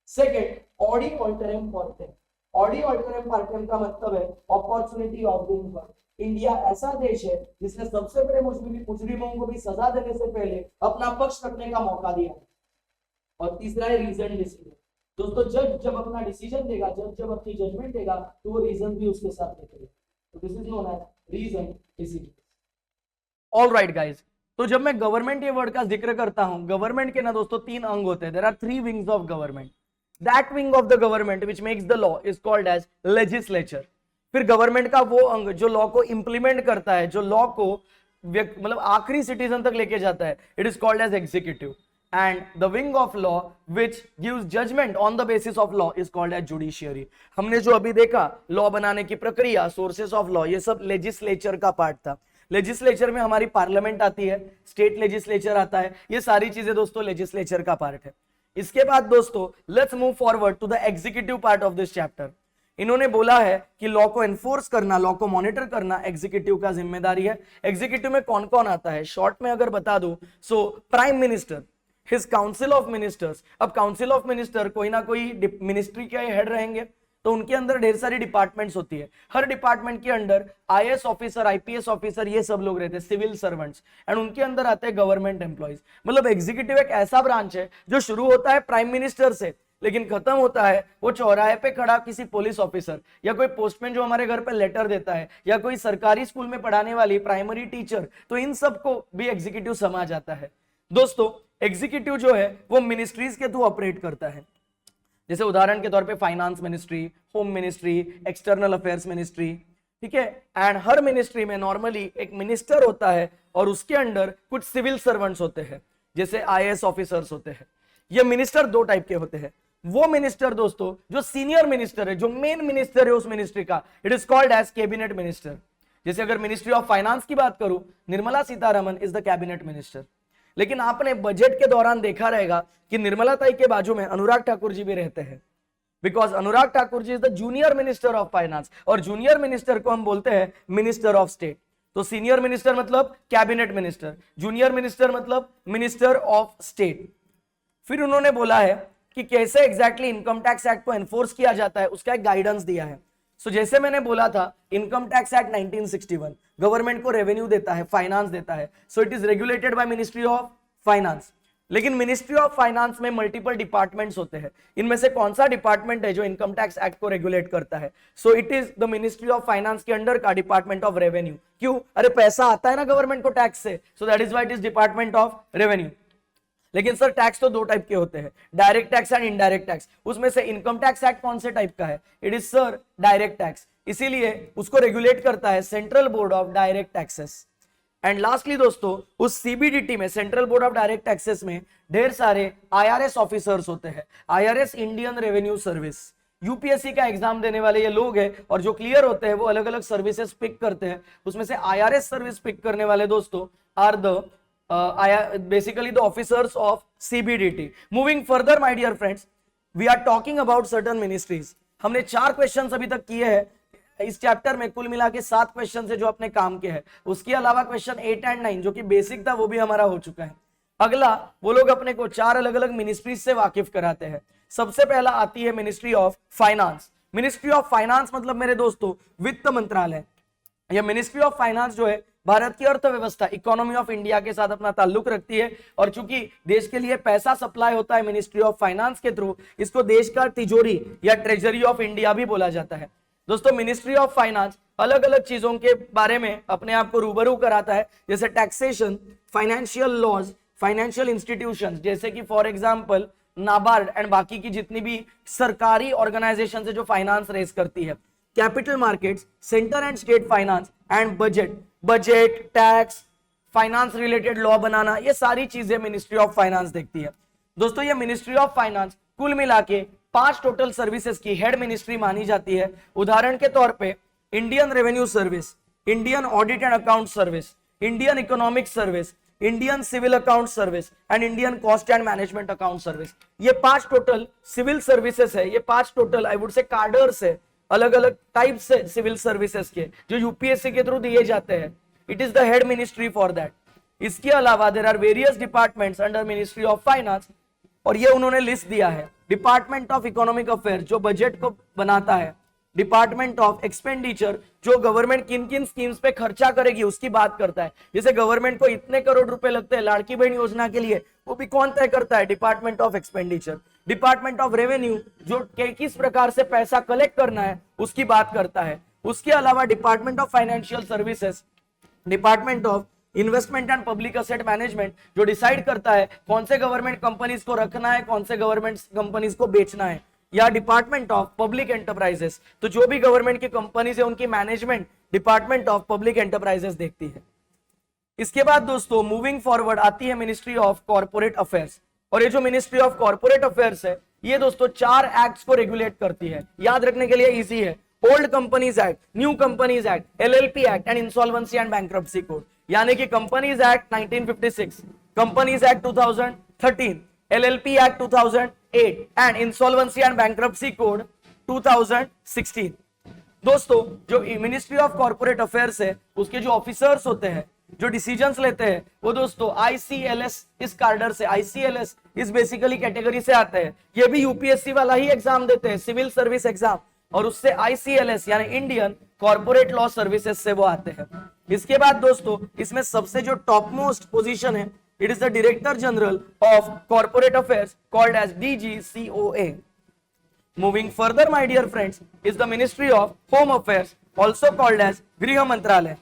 Speaker 1: Second Audi alteram पार्टेम। Audi alteram पार्टेम का मतलब है opportunity of being heard. India ऐसा देश है जिसने सबसे बड़े मुजरिमों को भी सजा देने से पहले अपना पक्ष रखने का मौका दिया। और तीसरा है रीजन डिसीजन। दोस्तों जज जब अपना डिसीजन देगा, जज जब अपनी जजमेंट देगा तो वो रीजन भी उसके साथ देगा। This is known as reason decision. All right guys, तो जब मैं गवर्नमेंट ये वर्ड का जिक्र करता हूं, गवर्नमेंट के ना दोस्तों 3 अंग होते हैं। There are 3 wings of government. That wing of the government which makes the law is called as legislature. फिर गवर्नमेंट का वो अंग जो लॉ को इंप्लीमेंट करता है, जो लॉ को मतलब आखिरी सिटीजन तक लेके जाता है, it is called as executive. And the wing of law which gives judgment on the basis of law is called as judiciary. हमने जो अभी देखा लॉ बनाने की प्रक्रिया, सोर्सेस ऑफ लॉ, ये सब लेजिस्लेचर का पार्ट था। लेजिस्लेचर में हमारी पार्लियामेंट आती है, स्टेट लेजिस्लेचर आता है, ये सारी चीजें दोस्तों लेजिस्लेचर का पार्ट है। इसके बाद दोस्तों let's move forward to the executive part of this chapter. इन्होंने बोला है कि लॉ को एनफोर्स करना, लॉ को मॉनिटर करना एग्जीक्यूटिव का जिम्मेदारी है। एग्जीक्यूटिव में कौन कौन आता है, शॉर्ट में अगर बता दूं, so prime minister, his council of ministers. अब काउंसिल ऑफ मिनिस्टर कोई ना कोई मिनिस्ट्री के हेड रहेंगे, तो उनके अंदर ढेर सारी डिपार्टमेंट्स होती है। हर डिपार्टमेंट के अंदर आईएएस ऑफिसर, आईपीएस ऑफिसर, ये सब लोग रहते हैं, सिविल सर्वेंट्स, एंड उनके अंदर आते हैं गवर्नमेंट एम्प्लॉइज। मतलब एग्जीक्यूटिव एक ऐसा ब्रांच है जो शुरू होता है प्राइम मिनिस्टर से, लेकिन खत्म होता है वो चौराहे पे खड़ा किसी पुलिस ऑफिसर या कोई पोस्टमैन जो हमारे घर पे लेटर देता है, या कोई सरकारी स्कूल में पढ़ाने वाली प्राइमरी टीचर, तो इन सबको भी एग्जीक्यूटिव समा जाता है। दोस्तों एग्जीक्यूटिव जो है वो मिनिस्ट्रीज के थ्रू ऑपरेट करता है। जैसे उदाहरण के तौर पे finance ministry, home ministry, external affairs ministry, ठीक है। एंड हर मिनिस्ट्री में नॉर्मली एक मिनिस्टर होता है और उसके अंडर कुछ सिविल सर्वेंट्स होते हैं, जैसे आईएएस ऑफिसर्स होते हैं। ये मिनिस्टर 2 टाइप के होते हैं। वो मिनिस्टर दोस्तों जो सीनियर मिनिस्टर है, जो मेन मिनिस्टर है उस मिनिस्ट्री का, it is called as cabinet minister. जैसे अगर मिनिस्ट्री ऑफ फाइनेंस की बात करूं, Nirmala Sitharaman is the cabinet minister. लेकिन आपने बजट के दौरान देखा रहेगा कि निर्मला ताई के बाजू में अनुराग ठाकुर जी भी रहते हैं, because Anurag Thakur ji is the junior minister of finance, और जूनियर मिनिस्टर को हम बोलते हैं मिनिस्टर ऑफ स्टेट। तो सीनियर मिनिस्टर मतलब कैबिनेट मिनिस्टर, जूनियर मिनिस्टर मतलब मिनिस्टर ऑफ स्टेट। फिर उन्होंने बोला है कि कैसे एग्जैक्टली इनकम टैक्स एक्ट को एनफोर्स किया जाता है, उसका एक गाइडेंस दिया है। सो जैसे मैंने बोला था, इनकम टैक्स एक्ट 1961 गवर्नमेंट को रेवेन्यू देता है, फाइनेंस देता है, so it is regulated by ministry of finance. लेकिन मिनिस्ट्री ऑफ फाइनेंस में मल्टीपल डिपार्टमेंट्स होते हैं। इनमें से कौन सा डिपार्टमेंट है जो इनकम टैक्स एक्ट को रेगुलेट करता है? So it is the ministry of finance के अंडर का डिपार्टमेंट ऑफ रेवेन्यू। क्यों? अरे पैसा आता है ना गवर्नमेंट को टैक्स से, so that is why it is department of revenue. लेकिन सर टैक्स तो 2 टाइप के होते हैं, direct tax and indirect tax. उसमें से इनकम टैक्स एक्ट कौन से टाइप का है? It is sir direct tax, इसीलिए उसको रेगुलेट करता है central board of direct taxes. And lastly दोस्तों, उस सीबीडीटी में, central board of direct taxes में ढेर सारे आईआरएस ऑफिसर्स होते हैं। IRS Indian revenue service, UPSC का एग्जाम देने वाले ये लोग हैं, और जो क्लियर होते हैं वो अलग अलग सर्विसेज पिक करते हैं। उसमें से आईआरएस सर्विस पिक करने वाले दोस्तों are the basically the officers of CBDT. Moving further my dear friends, we are talking about certain ministries. हमने 4 क्वेश्चंस अभी तक किए हैं इस चैप्टर में, कुल मिला के 7 क्वेश्चन है जो अपने काम के हैं। उसके अलावा क्वेश्चन 8 एंड 9 जो कि बेसिक था वो भी हमारा हो चुका है। अगला वो लोग अपने को 4 अलग अलग मिनिस्ट्रीज से वाकिफ कराते हैं। सबसे पहला आती है ministry of finance. Ministry of finance मतलब मेरे दोस्तों वित्त मंत्रालय। यह मिनिस्ट्री ऑफ फाइनेंस जो है भारत की अर्थव्यवस्था, इकोनॉमी ऑफ इंडिया के साथ अपना ताल्लुक रखती है, और चूंकि देश के लिए पैसा सप्लाई होता है मिनिस्ट्री ऑफ फाइनेंस के थ्रू, इसको देश का तिजोरी या ट्रेजरी ऑफ इंडिया भी बोला जाता है। दोस्तों मिनिस्ट्री ऑफ फाइनेंस अलग अलग चीजों के बारे में अपने आप को रूबरू कराता है, जैसे taxation, financial laws, financial institutions जैसे कि फॉर एग्जांपल नाबार्ड एंड बाकी की जितनी भी सरकारी ऑर्गेनाइजेशन है जो फाइनेंस रेज करती है, capital markets, centre and state finance, and budget, tax, finance related law बनाना, ये सारी चीजें मिनिस्ट्री ऑफ फाइनेंस देखती है। दोस्तों ये मिनिस्ट्री ऑफ फाइनेंस कुल मिला के 5 टोटल सर्विसेज की हेड मिनिस्ट्री मानी जाती है। उदाहरण के तौर पे Indian revenue service, Indian audit and account service, Indian economic service, Indian civil account service and Indian cost and management account service. ये 5 टोटल सिविल सर्विसेज है, ये 5 total I would say cadres है, अलग अलग टाइप से civil services के जो UPSC के थ्रू दिए जाते हैं। It is the head ministry for that. इसके अलावा there are various departments under ministry of finance, और ये उन्होंने लिस्ट दिया है। डिपार्टमेंट ऑफ इकोनॉमिक अफेयर जो बजट को बनाता है, डिपार्टमेंट ऑफ एक्सपेंडिचर जो गवर्नमेंट किन किन स्कीम्स पे खर्चा करेगी उसकी बात करता है। जैसे गवर्नमेंट को इतने करोड़ रुपए लगते हैं लाड़की बहन योजना के लिए, वो भी कौन तय करता है? Department of expenditure. Department of revenue जो किस प्रकार से पैसा कलेक्ट करना है उसकी बात करता है। उसके अलावा department of financial services, department of investment and public asset management, जो डिसाइड करता है कौन से गवर्नमेंट कंपनीज को रखना है, कौन से गवर्नमेंट कंपनीज को बेचना है, या डिपार्टमेंट ऑफ पब्लिक एंटरप्राइजेस, तो जो भी गवर्नमेंट की कंपनीज है उनकी management department of public enterprises देखती है। इसके बाद दोस्तों मूविंग फॉरवर्ड आती है मिनिस्ट्री ऑफ कॉर्पोरेट अफेयर्स, और ये जो मिनिस्ट्री ऑफ कॉर्पोरेट अफेयर्स है ये दोस्तों 4 एक्ट्स को रेगुलेट करती है, याद रखने के लिए इजी है। Old companies act, new companies act, LLP act and insolvency and bankruptcy code, यानी कि companies act 1956, companies act 2013, LLP act 2008 and insolvency and bankruptcy code 2016। दोस्तों जो मिनिस्ट्री ऑफ कॉर्पोरेट अफेयर्स है उसके जो ऑफिसर्स होते हैं, जो डिसीजंस लेते हैं, वो दोस्तों आईसीएलएस इस कार्डर से, आईसीएलएस इस बेसिकली कैटेगरी से आते हैं। ये भी यूपीएससी वाला ही एग्जाम देते हैं, सिविल सर्विस एग्जाम, और उससे आईसीएलएस यानी इंडियन कॉर्पोरेट लॉ सर्विसेज से वो आते हैं। इसके बाद दोस्तों इसमें सबसे जो टॉप मोस्ट पोजीशन है, it is the director general of corporate affairs called as DGCOA। Moving further my dear friends is the ministry of home affairs, also called as गृह मंत्रालय।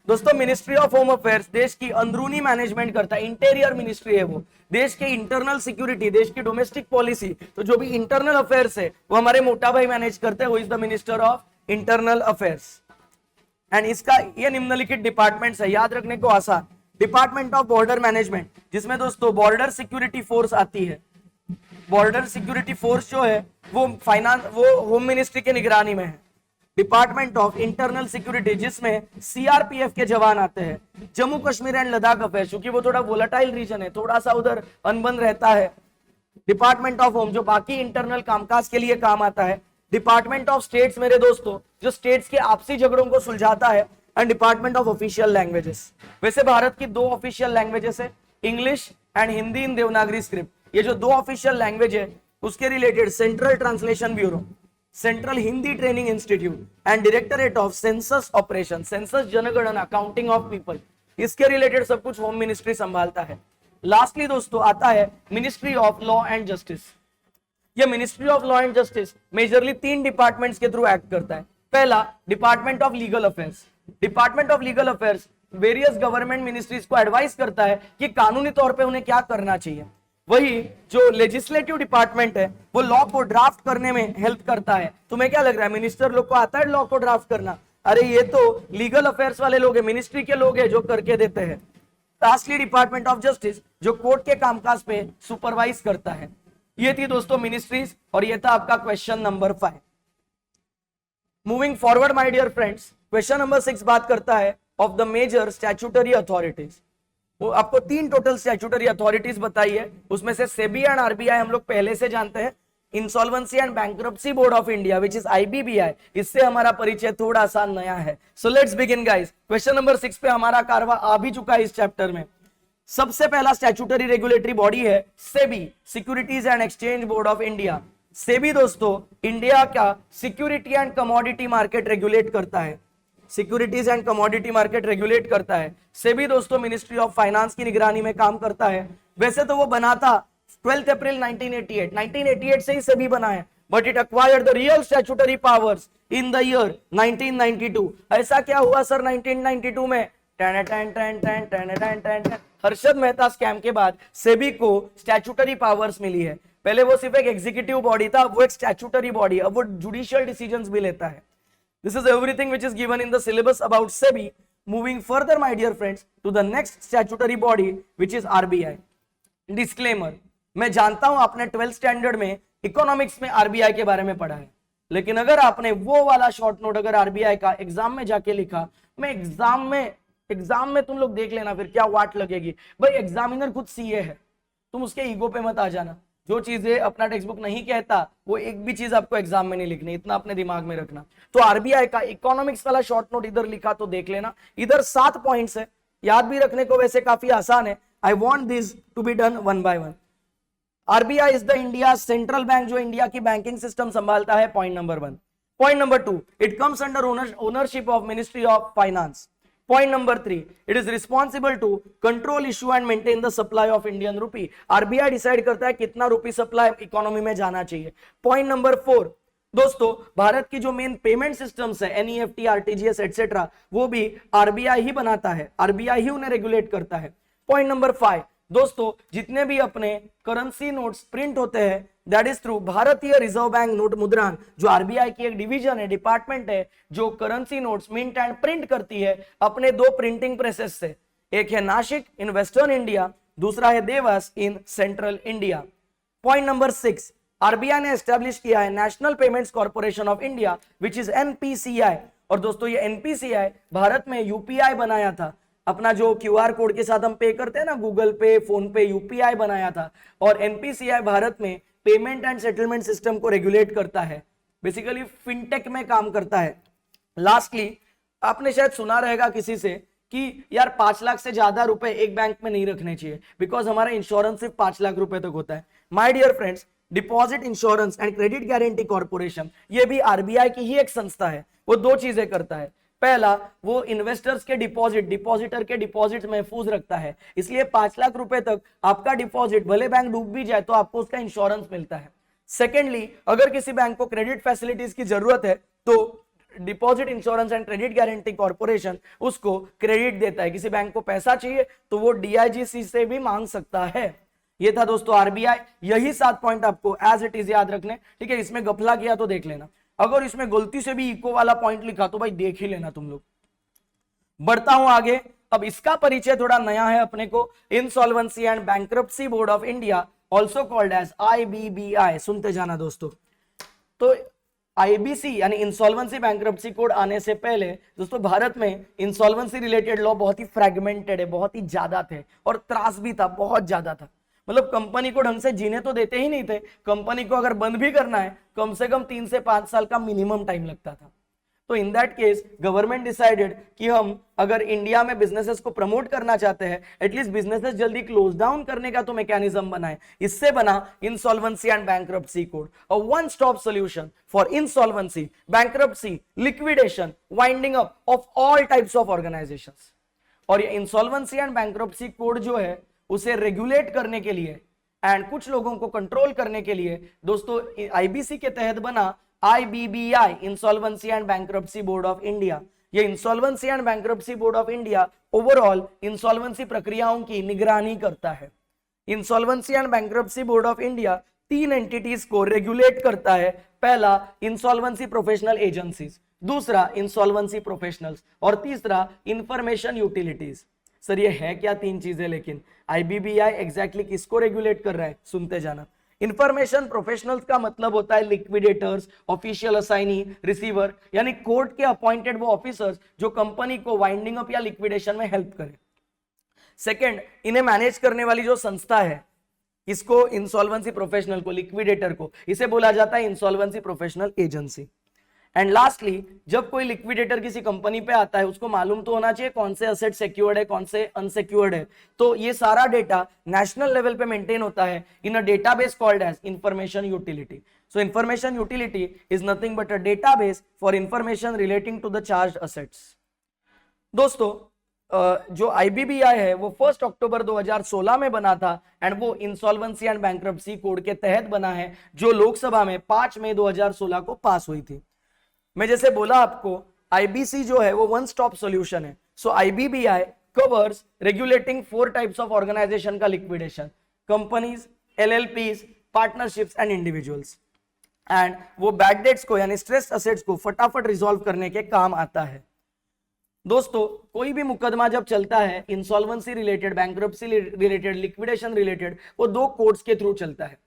Speaker 1: दोस्तों मिनिस्ट्री ऑफ होम अफेयर्स देश की अंदरूनी management करता है, interior ministry है वो, देश के इंटरनल सिक्योरिटी, देश की डोमेस्टिक पॉलिसी, तो जो भी इंटरनल अफेयर्स है वो हमारे मोटा भाई मैनेज करते हैं, वो is the minister of internal affairs. And इसका ये निम्नलिखित डिपार्टमेंट्स है, याद रखने को आसान। डिपार्टमेंट ऑफ बॉर्डर मैनेजमेंट, जिसमें दोस्तों बॉर्डर सिक्योरिटी फोर्स आती है। बॉर्डर सिक्योरिटी फोर्स जो है वो होम मिनिस्ट्री के निगरानी में है। डिपार्टमेंट ऑफ इंटरनल सिक्योरिटी, जिसमें सीआरपीएफ के जवान आते हैं। जम्मू कश्मीर एंड लद्दाख अफेयर, क्योंकि वो थोड़ा वोलेटाइल रीजन है, थोड़ा सा उधर अनबन रहता है। डिपार्टमेंट ऑफ होम जो बाकी इंटरनल कामकाज के लिए काम आता है। डिपार्टमेंट ऑफ स्टेट्स मेरे दोस्तों, जो स्टेट्स के आपसी झगड़ों को सुलझाता है। And department of official languages, वैसे भारत की 2 ऑफिशियल लैंग्वेजेस है, English and Hindi in Devanagari script. ये जो 2 ऑफिशियल लैंग्वेज है उसके related central translation bureau, central Hindi training institute and directorate of census operation, census जनगणना, काउंटिंग ऑफ पीपल, इसके रिलेटेड सब कुछ होम मिनिस्ट्री संभालता है। लास्टली दोस्तों आता है ministry of law and justice. ये ministry of law and justice majorly 3 departments के थ्रू एक्ट करता है। पहला department of legal affairs. Department of legal affairs various government ministries को एडवाइस करता है कि कानूनी तौर पे उन्हें क्या करना चाहिए। वही जो लेजिस्लेटिव डिपार्टमेंट है वो लॉ को ड्राफ्ट करने में हेल्प करता है। तुम्हें क्या लग रहा है मिनिस्टर लोग को आता है लॉ को ड्राफ्ट करना? अरे ये तो लीगल अफेयर्स वाले लोग हैं, मिनिस्ट्री के लोग हैं जो करके देते हैं। लास्टली डिपार्टमेंट ऑफ जस्टिस जो कोर्ट के कामकाज पे सुपरवाइज करता है। ये थी दोस्तों मिनिस्ट्रीज और ये था आपका question number 5। Moving forward my dear friends, question number 6 बात करता है of the major statutory authorities. वो आपको 3 टोटल स्टैट्यूटरी अथॉरिटीज बताई है, उसमें से सेबी एंड आरबीआई हम लोग पहले से जानते हैं। Insolvency and bankruptcy board of India which is IBBI, इससे हमारा परिचय थोड़ा सा नया है। So let's begin guys. Question number 6 पे हमारा कारवा आ भी चुका है इस चैप्टर में। सबसे पहला स्टैट्यूटरी रेगुलेटरी बॉडी है SEBI, securities and exchange board of India. SEBI दोस्तों इंडिया का security and commodity market regulate करता है, securities and commodity market regulate करता है। सेबी दोस्तों मिनिस्ट्री ऑफ फाइनेंस की निगरानी में काम करता है। वैसे तो वो बना था 12 अप्रैल 1988 से ही सेबी बना है, but it acquired the real statutory powers in the year 1992। ऐसा क्या हुआ सर 1992 में? हर्षद मेहता स्कैम के बाद सेबी को स्टैट्यूटरी पावर्स मिली है। पहले वो सिर्फ एक एग्जीक्यूटिव बॉडी था, वो एक स्टैट्यूटरी बॉडी, अब वो जुडिशियल डिसीजंस भी लेता है। This is everything which is given in the syllabus about SEBI. Moving further, my dear friends, to the next statutory body, which is RBI. Disclaimer: मैं जानता हूं आपने 12th स्टैंडर्ड में इकोनॉमिक्स में आरबीआई के बारे में पढ़ा है, लेकिन अगर आपने वो वाला शॉर्ट नोट अगर आरबीआई का एग्जाम में जाके लिखा, मैं एग्जाम में तुम लोग देख लेना फिर क्या वाट लगेगी। भाई एग्जामिनर खुद सीए है, तुम उसके ईगो पे मत आ जाना। जो चीजें अपना टेक्स्ट बुक नहीं कहता वो एक भी चीज आपको एग्जाम में नहीं लिखनी, इतना अपने दिमाग में रखना। तो आरबीआई का इकोनॉमिक्स वाला शॉर्ट नोट इधर लिखा तो देख लेना। इधर 7 पॉइंट्स है, याद भी रखने को वैसे काफी आसान है। I want this to be done one by one. RBI is the India central bank जो इंडिया की बैंकिंग सिस्टम संभालता है, point number 1। Point number 2, it comes under ownership of ministry of finance. Point number 3, it is responsible to control issue and maintain the supply of Indian rupee. RBI decide करता है कितना रुपी supply economy में जाना चाहिए। Point number 4, दोस्तों भारत की जो main payment systems है एनईएफटी, आरटीजीएस एटसेट्रा, वो भी आरबीआई ही बनाता है, आरबीआई ही उन्हें रेगुलेट करता है। पॉइंट नंबर 5, दोस्तों जितने भी अपने करेंसी नोट्स प्रिंट होते हैं that is through Bharatiya Reserve Bank Note Mudran, जो आरबीआई की एक डिवीजन है, डिपार्टमेंट है, जो currency notes mint and print करती है अपने 2 प्रिंटिंग प्रेसेस से। एक है नासिक इन वेस्टर्न इंडिया, दूसरा है Dewas in central India. Point number 6, RBI ने एस्टैब्लिश किया है national payments corporation of India which is NPCI. और दोस्तों ये एनपीसीआई भारत में यूपीआई बनाया था, अपना जो क्यूआर कोड के साथ हम पे करते हैं ना, गूगल पे, फोन पे, यूपीआई बनाया था। और एनपीसीआई भारत में पेमेंट एंड सेटलमेंट सिस्टम को रेगुलेट करता है, बेसिकली फिनटेक में काम करता है। लास्टली आपने शायद सुना रहेगा किसी से कि यार 5 लाख से ज्यादा रुपए एक बैंक में नहीं रखने चाहिए, बिकॉज हमारा इंश्योरेंस सिर्फ 5 लाख रुपए तक होता है। My dear friends, deposit insurance and credit guarantee corporation, ये भी आरबीआई की ही एक संस्था है। वो 2 चीजें करता है। पहला, वो इन्वेस्टर्स के डिपॉजिट, डिपॉजिटर के डिपॉजिट महफूज रखता है, इसलिए 5 लाख रुपए तक आपका डिपॉजिट भले बैंक डूब भी जाए तो आपको उसका इंश्योरेंस मिलता है। सेकेंडली, अगर किसी बैंक को क्रेडिट फैसिलिटीज की जरूरत है तो deposit insurance and credit guarantee corporation उसको क्रेडिट देता है। किसी बैंक को पैसा चाहिए तो वो डीआईजीसी से भी मांग सकता है। ये था दोस्तों आरबीआई। यही 7 पॉइंट आपको एज इट इज याद रखने, ठीक है। इसमें गफला किया तो देख लेना, अगर इसमें गलती से भी इको वाला पॉइंट लिखा तो भाई देख ही लेना तुम लोग। बढ़ता हूं आगे। अब इसका परिचय थोड़ा नया है अपने को। Insolvency and bankruptcy board of India, also called as IBBI, सुनते जाना दोस्तों। तो आईबीसी यानी इंसॉल्वेंसी बैंक्रप्सी कोड आने से पहले दोस्तों भारत में इंसॉल्वेंसी रिलेटेड लॉ बहुत ही फ्रैगमेंटेड है, बहुत ही ज्यादा थे और त्रास भी था, बहुत ज्यादा था। मतलब कंपनी को ढंग से जीने तो देते ही नहीं थे। कंपनी को अगर बंद भी करना है कम से कम 3 से 5 साल का मिनिमम टाइम लगता था। तो in that case government decided कि हम अगर इंडिया में बिजनेसेस को प्रमोट करना चाहते हैं, एटलीस्ट बिजनेसेस जल्दी क्लोज डाउन करने का तो मैकेनिज्म बनाए। इससे बना insolvency and bankruptcy code, a one stop solution for insolvency, bankruptcy, liquidation, winding up of all types of organisations. और ये इंसॉल्वेंसी एंड बैंक्रप्सी कोड जो है उसे रेगुलेट करने के लिए एंड कुछ लोगों को कंट्रोल करने के लिए दोस्तों आईबीसी के तहत बना IBBI, insolvency and bankruptcy board of India. ये insolvency and bankruptcy board of India overall insolvency प्रक्रियाओं की निगरानी करता है। Insolvency and bankruptcy board of India 3 entities को रेगुलेट करता है। पहला इंसॉल्वेंसी प्रोफेशनल एजेंसीज, दूसरा इंसॉल्वेंसी प्रोफेशनल्स और तीसरा इंफॉर्मेशन यूटिलिटीज। सर ये है क्या 3 चीजें, लेकिन आईबीबीआई एग्जैक्टली किसको रेगुलेट कर रहा है, सुनते जाना। इंफॉर्मेशन प्रोफेशनल्स का मतलब होता है लिक्विडेटर्स, ऑफिशियल असाइनी, रिसीवर, यानी कोर्ट के अपॉइंटेड वो ऑफिसर्स जो कंपनी को वाइंडिंग अप या लिक्विडेशन में हेल्प करे। सेकंड, इन्हें मैनेज करने वाली जो संस्था है, इसको इंसॉल्वेंसी प्रोफेशनल को, लिक्विडेटर को, इसे बोला जाता है insolvency professional agency. And lastly, जब कोई लिक्विडेटर किसी कंपनी पे आता है उसको मालूम तो होना चाहिए कौन से असेट सिक्योर्ड है, कौन से अनसिक्योर्ड है। तो ये सारा डेटा नेशनल लेवल पे मेंटेन होता है in a database called as information utility. So information utility is nothing but a database for information relating to the charged assets. दोस्तों जो आईबीबीआई है वो 1 अक्टूबर 2016 में बना था एंड वो इंसॉल्वेंसी एंड बैंक्रप्सी कोड के तहत बना है, जो लोकसभा में 5 मई 2016 को पास हुई थी। मैं जैसे बोला आपको, आईबीसी जो है वो वन स्टॉप सॉल्यूशन है। So IBBI covers regulating 4 types of organisation का liquidation, companies, LLPs, partnerships and individuals. And वो बैड डेट्स को यानी स्ट्रेस असेट्स को फटाफट रिजॉल्व करने के काम आता है। दोस्तों कोई भी मुकदमा जब चलता है insolvency related, bankruptcy related, liquidation related, वो 2 कोर्ट्स के थ्रू चलता है।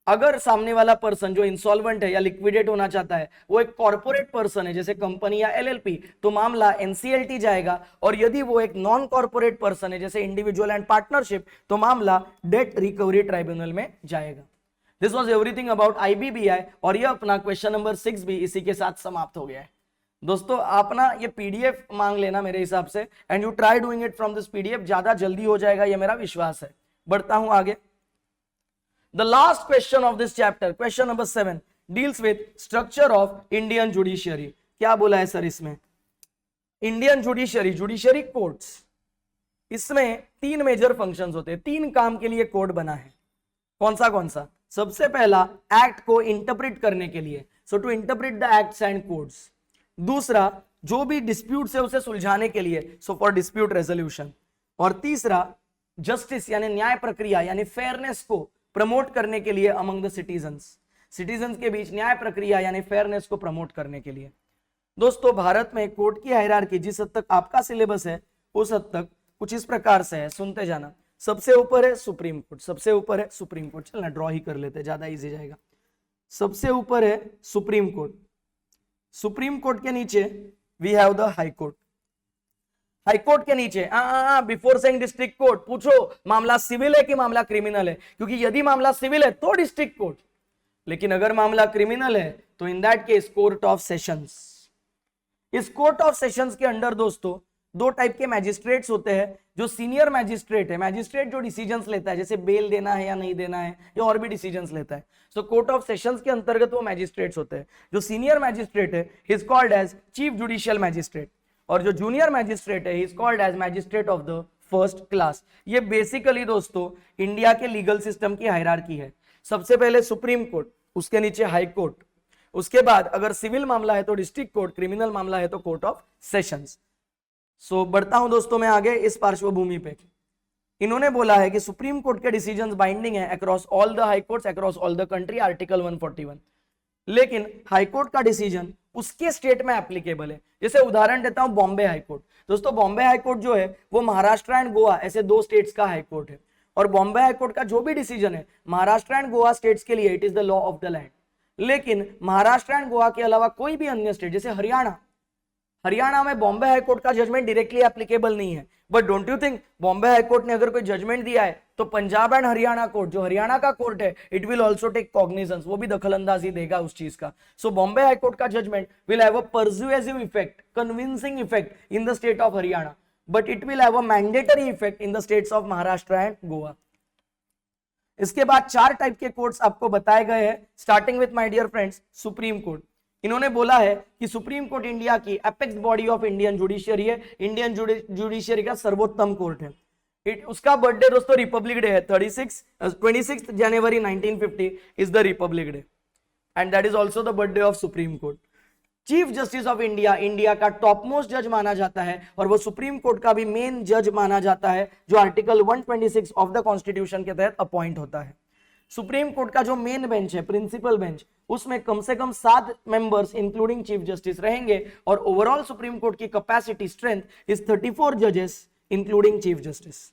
Speaker 1: अगर सामने वाला पर्सन जो इंसॉल्वेंट है या लिक्विडेट होना चाहता है वो एक कॉर्पोरेट पर्सन है जैसे कंपनी या एलएलपी, तो मामला एनसीएलटी जाएगा। और यदि वो एक नॉन कॉर्पोरेट पर्सन है जैसे इंडिविजुअल एंड पार्टनरशिप, तो मामला डेट रिकवरी ट्राइब्यूनल में जाएगा। This was everything about IBBI और ये अपना क्वेश्चन नंबर 6 भी इसी के साथ समाप्त हो गया है। दोस्तों आप ना ये पीडीएफ मांग लेना मेरे हिसाब से, and you try doing it from this PDF, ज्यादा जल्दी हो जाएगा ये मेरा विश्वास है। बढ़ता हूं आगे। The last question of this chapter, question number 7, deals with structure of Indian judiciary. क्या बोला है सर इसमें? इंडियन जुडिशरी, जुडिशरी कोर्ट्स, इसमें 3 मेजर फंक्शंस होते हैं, 3 काम के लिए कोड बना है। कौन सा? सबसे पहला, एक्ट को इंटरप्रेट करने के लिए, so to interpret the acts and codes. दूसरा, जो भी डिस्प्यूट है उसे सुलझाने के लिए, सो फॉर डिस्प्यूट रेजोल्यूशन। और तीसरा, जस्टिस यानी न्याय प्रक्रिया यानी फेयरनेस को प्रमोट करने के लिए अमंग द सिटीजन्स के बीच न्याय प्रक्रिया यानी फेयरनेस को प्रमोट करने के लिए। दोस्तों, भारत में कोर्ट की हायरार्की जिस हद तक आपका सिलेबस है उस हद तक कुछ इस प्रकार से है, सुनते जाना। सबसे ऊपर है सुप्रीम कोर्ट, सबसे ऊपर है सुप्रीम कोर्ट, चलना ड्रॉ ही कर लेते, ज्यादा इजी जाएगा। सबसे ऊपर है सुप्रीम कोर्ट, सुप्रीम कोर्ट के नीचे we have the high Court, High court के नीचे बिफोर सेइंग डिस्ट्रिक्ट कोर्ट पूछो मामला सिविल है कि मामला क्रिमिनल है, क्योंकि यदि मामला सिविल है तो डिस्ट्रिक्ट कोर्ट, लेकिन अगर मामला क्रिमिनल है तो in that case court of sessions. इस कोर्ट ऑफ सेशंस के अंडर दोस्तों दो टाइप के मैजिस्ट्रेट्स होते हैं। जो सीनियर मैजिस्ट्रेट है, मैजिस्ट्रेट जो डिसीजंस लेता है, जैसे बेल देना है या नहीं देना है या और भी डिसीजंस लेता है, सो कोर्ट ऑफ सेशंस के अंतर्गत वो मैजिस्ट्रेट्स होते हैं। जो सीनियर मैजिस्ट्रेट है he is called as chief judicial magistrate, और जो जूनियर मैजिस्ट्रेट है he is called as magistrate of the first class. ये बेसिकली दोस्तों इंडिया के लीगल सिस्टम की हायरार्की है। सबसे पहले सुप्रीम कोर्ट, उसके नीचे हाई कोर्ट, उसके बाद अगर सिविल मामला है तो डिस्ट्रिक्ट कोर्ट, क्रिमिनल मामला है तो कोर्ट ऑफ सेशंस। सो बढ़ता हूं दोस्तों मैं आगे इस पार्श्वभूमि पे। इन्होंने बोला है कि सुप्रीम कोर्ट के डिसीजंस बाइंडिंग है across all the high courts across all the country, article 141। लेकिन हाई कोर्ट का डिसीजन उसके स्टेट में एप्लीकेबल है। जैसे उदाहरण देता हूं बॉम्बे हाई कोर्ट। दोस्तों बॉम्बे हाई कोर्ट जो है वो महाराष्ट्र एंड गोवा ऐसे दो स्टेट्स का हाई कोर्ट है, और बॉम्बे हाई कोर्ट का जो भी डिसीजन है महाराष्ट्र एंड गोवा स्टेट्स के लिए it is the law of the land. लेकिन महाराष्ट्र एंड गोवा के अलावा कोई भी अन्य स्टेट जैसे हरियाणा में बॉम्बे हाई कोर्ट का जजमेंट डायरेक्टली एप्लीकेबल नहीं है। But don't you think Bombay High court ने अगर कोई जजमेंट दिया है तो पंजाब एंड हरियाणा कोर्ट जो हरियाणा का कोर्ट है it will also take cognizance, वो भी दखलंदाजी देगा उस चीज का। सो बॉम्बे हाई कोर्ट का judgment will have a persuasive effect, convincing effect in the state of Haryana, but it will have a mandatory effect in the states of Maharashtra and Goa. इसके बाद चार टाइप के कोर्ट्स आपको बताए गए हैं, starting with my dear friends Supreme Court. इन्होंने बोला है कि सुप्रीम कोर्ट इंडिया की apex body of Indian judiciary है, इंडियन जुडिशियरी का सर्वोत्तम कोर्ट है। उसका बर्थडे दोस्तों रिपब्लिक डे है, 26 जनवरी 1950 is the Republic day, and that is also the birthday of Supreme court. Chief justice of India India का top most जज माना जाता है, और वो सुप्रीम कोर्ट का भी मेन जज माना जाता है, जो आर्टिकल 126 ऑफ द कॉन्स्टिट्यूशन के तहत अपॉइंट होता है। सुप्रीम कोर्ट का जो मेन बेंच है, प्रिंसिपल बेंच, उसमें कम से कम 7 मेंबर्स इंक्लूडिंग चीफ जस्टिस रहेंगे, और ओवरऑल सुप्रीम कोर्ट की कैपेसिटी स्ट्रेंथ इज 34 जजेस इंक्लूडिंग चीफ जस्टिस।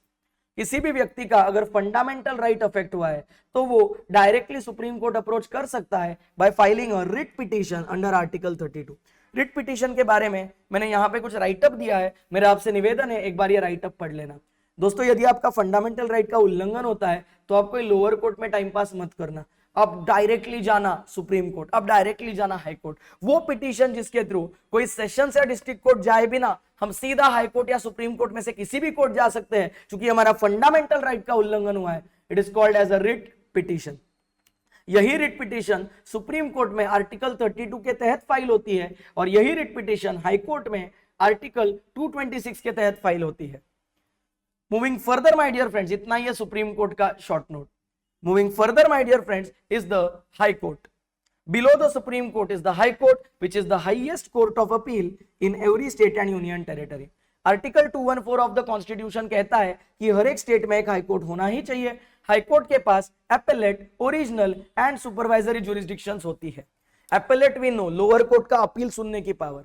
Speaker 1: किसी भी व्यक्ति का अगर फंडामेंटल राइट अफेक्ट हुआ है तो वो डायरेक्टली सुप्रीम कोर्ट अप्रोच कर सकता है bye filing a writ petition under article 32। Writ petition के बारे में मैंने यहाँ पे कुछ राइटअप दिया है, मेरा आपसे निवेदन है एक बार ये राइटअप पढ़ लेना। दोस्तों यदि आपका फंडामेंटल राइट का उल्लंघन होता है तो आप कोई लोअर कोर्ट में टाइम पास मत करना, अब डायरेक्टली जाना सुप्रीम कोर्ट, अब डायरेक्टली जाना हाई कोर्ट। वो पिटीशन जिसके थ्रू कोई सेशंस या डिस्ट्रिक्ट कोर्ट जाए बिना हम सीधा हाई कोर्ट या सुप्रीम कोर्ट में से किसी भी कोर्ट जा सकते हैं, क्योंकि हमारा फंडामेंटल राइट का उल्लंघन हुआ है, it is called as a writ petition. यही रिट पिटीशन सुप्रीम कोर्ट में आर्टिकल 32 के तहत फाइल होती है, और यही रिट पिटीशन हाई कोर्ट में आर्टिकल 226 के तहत फाइल होती है। Moving further my dear friends, इतना ही है सुप्रीम कोर्ट का short note. Moving further, my dear friends, is the High Court. Below the Supreme Court is the High Court, which is the highest court of appeal in every state and union territory. Article 214 of the Constitution कहता है कि हर एक state में एक high court होना ही चाहिए। High court के पास appellate, original and supervisory jurisdictions होती है। Appellate we know, lower court का अपील सुनने की power.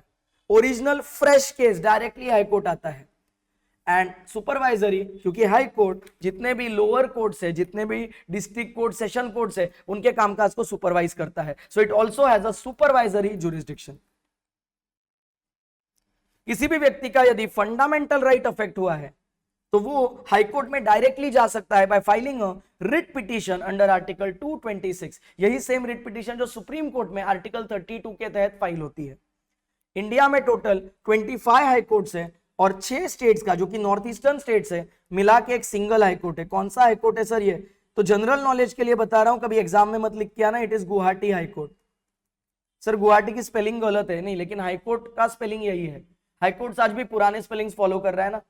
Speaker 1: Original fresh case directly high court आता है, एंड सुपरवाइजरी क्योंकि हाई कोर्ट जितने भी लोअर कोर्ट्स है, जितने भी डिस्ट्रिक्ट कोर्ट, सेशन कोर्ट्स है, उनके कामकाज को सुपरवाइज करता है। So it also has a supervisory jurisdiction. किसी भी व्यक्ति का यदि फंडामेंटल राइट अफेक्ट हुआ है तो वो हाई कोर्ट में डायरेक्टली जा सकता है bye filing a writ petition under article 226। यही सेम रिट पिटीशन जो सुप्रीम कोर्ट में आर्टिकल 32 के तहत फाइल होती है। इंडिया में टोटल 25 हाई कोर्ट्स है, और 6 स्टेट्स का जो कि नॉर्थ ईस्टर्न स्टेट्स है मिला के एक सिंगल हाईकोर्ट है। कौन सा हाईकोर्ट है सर? ये तो जनरल नॉलेज के लिए बता रहा हूं, कभी एग्जाम में मत लिख के आना, it is Guwahati high court. Sir Guwahati की स्पेलिंग गलत है, नहीं, लेकिन हाईकोर्ट का स्पेलिंग यही है। हाईकोर्ट आज भी पुराने स्पेलिंग्स फॉलो कर रहा है ना,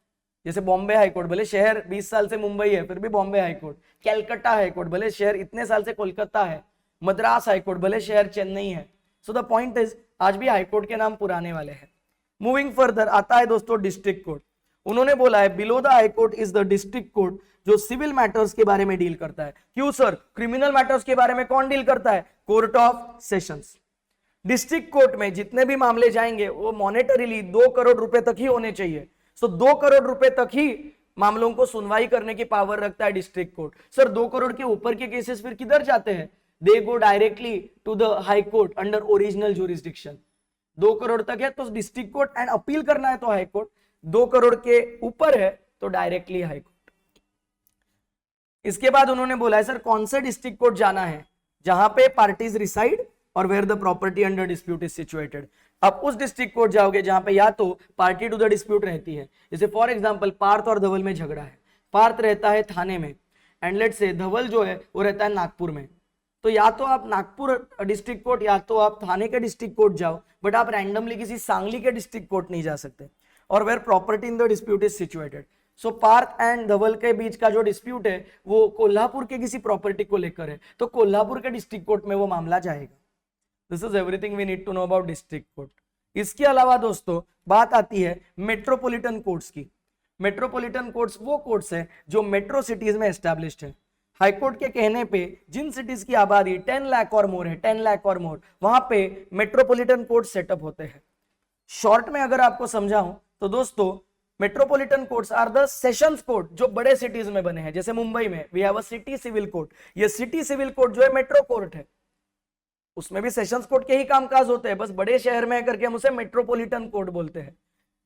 Speaker 1: जैसे बॉम्बे हाईकोर्ट, भले शहर 20 साल से मुंबई है फिर भी बॉम्बे हाईकोर्ट। कैलकाटा हाईकोर्ट, भले शहर इतने साल से कोलकाता है। मद्रास हाईकोर्ट, भले शहर चेन्नई है। सो द पॉइंट इज आज भी हाईकोर्ट के नाम पुराने वाले हैं। मूविंग फर्दर आता है दोस्तों डिस्ट्रिक्ट कोर्ट। उन्होंने बोला है below the high court is the district court जो सिविल मैटर्स के बारे में डील करता है। क्यों सर, क्रिमिनल मैटर्स के बारे में कौन डील करता है? Court of sessions. District court में जितने भी मामले जाएंगे वो मॉनेटरीली 2 करोड़ रुपए तक ही होने चाहिए। सो 2 करोड़ रुपए तक ही मामलों को सुनवाई करने की पावर रखता है डिस्ट्रिक्ट कोर्ट। सर 2 करोड़ के ऊपर के केसेस फिर किधर जाते हैं? They go directly to the high court under original jurisdiction. 2 crore तक है तो डिस्ट्रिक्ट कोर्ट एंड अपील करना है तो हाई कोर्ट, 2 करोड़ के ऊपर है तो डायरेक्टली हाई कोर्ट। इसके बाद उन्होंने बोला है सर कौन से डिस्ट्रिक्ट कोर्ट जाना है? जहां पे पार्टीज रिसाइड और where the property under dispute is situated. अब उस डिस्ट्रिक्ट कोर्ट जाओगे जहां पे या तो पार्टी टू द डिस्प्यूट रहती है, जैसे फॉर एग्जांपल पार्थ और धवल में झगड़ा है, पार्थ रहता है थाने में एंड लेट से धवल जो है वो रहता है नागपुर में, तो या तो आप नागपुर डिस्ट्रिक्ट कोर्ट या तो आप थाने के डिस्ट्रिक्ट कोर्ट जाओ, बट आप रैंडमली किसी सांगली के डिस्ट्रिक्ट कोर्ट नहीं जा सकते। और where property in the dispute is situated. So Parth and Dhaval के बीच का जो डिस्प्यूट है वो कोल्हापुर के किसी प्रॉपर्टी को लेकर है, तो कोल्हापुर के डिस्ट्रिक्ट कोर्ट में वो मामला जाएगा। This is everything we need to know about district court. इसके अलावा दोस्तों बात आती है मेट्रोपॉलिटन कोर्ट्स की। मेट्रोपॉलिटन कोर्ट्स वो कोर्ट्स हैं जो मेट्रो सिटीज में एस्टैब्लिश्ड है। हाईकोर्ट के कहने पे जिन सिटीज की आबादी 10 लाख और मोर है, 10 लाख और मोर, वहां पे मेट्रोपॉलिटन कोर्ट सेटअप होते हैं। शॉर्ट में अगर आपको समझाऊं तो दोस्तों metropolitan courts are the sessions court जो बड़े सिटीज में बने हैं। जैसे मुंबई में we have a city civil court, ये सिटी सिविल कोर्ट जो है मेट्रो कोर्ट है, उसमें भी सेशंस कोर्ट के ही कामकाज होते हैं, बस बड़े शहर में करके हम उसे मेट्रोपॉलिटन कोर्ट बोलते हैं।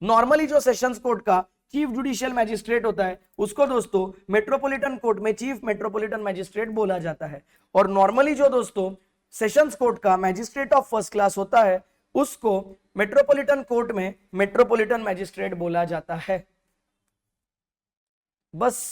Speaker 1: नॉर्मली जो सेशंस कोर्ट का चीफ जुडिशियल मैजिस्ट्रेट होता है उसको दोस्तों मेट्रोपॉलिटन कोर्ट में चीफ मेट्रोपॉलिटन मैजिस्ट्रेट बोला जाता है। और नॉर्मली जो दोस्तों सेशंस कोर्ट का मैजिस्ट्रेट ऑफ फर्स्ट क्लास होता है उसको मेट्रोपॉलिटन कोर्ट में मेट्रोपॉलिटन मैजिस्ट्रेट बोला जाता है। बस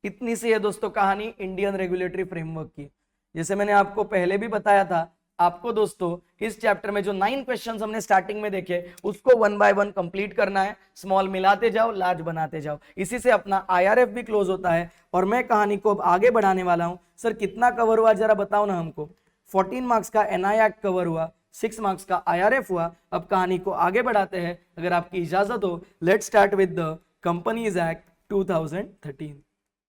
Speaker 1: इतनी सी है दोस्तों कहानी इंडियन रेगुलेटरी फ्रेमवर्क की। जैसे मैंने आपको पहले भी बताया था, आपको दोस्तों इस चैप्टर में जो 9 क्वेश्चंस हमने स्टार्टिंग में देखे उसको 1 बाय 1 कंप्लीट करना है। स्मॉल मिलाते जाओ, लार्ज बनाते जाओ, इसी से अपना IRF भी क्लोज होता है। और मैं कहानी को अब आगे बढ़ाने वाला हूं। सर कितना कवर हुआ जरा बताओ ना हमको। 14 मार्क्स का NI एक्ट कवर हुआ, 6 मार्क्स का IRF हुआ। अब कहानी को आगे बढ़ाते हैं, अगर आपकी इजाजत हो। Let's start with the companies act 2013।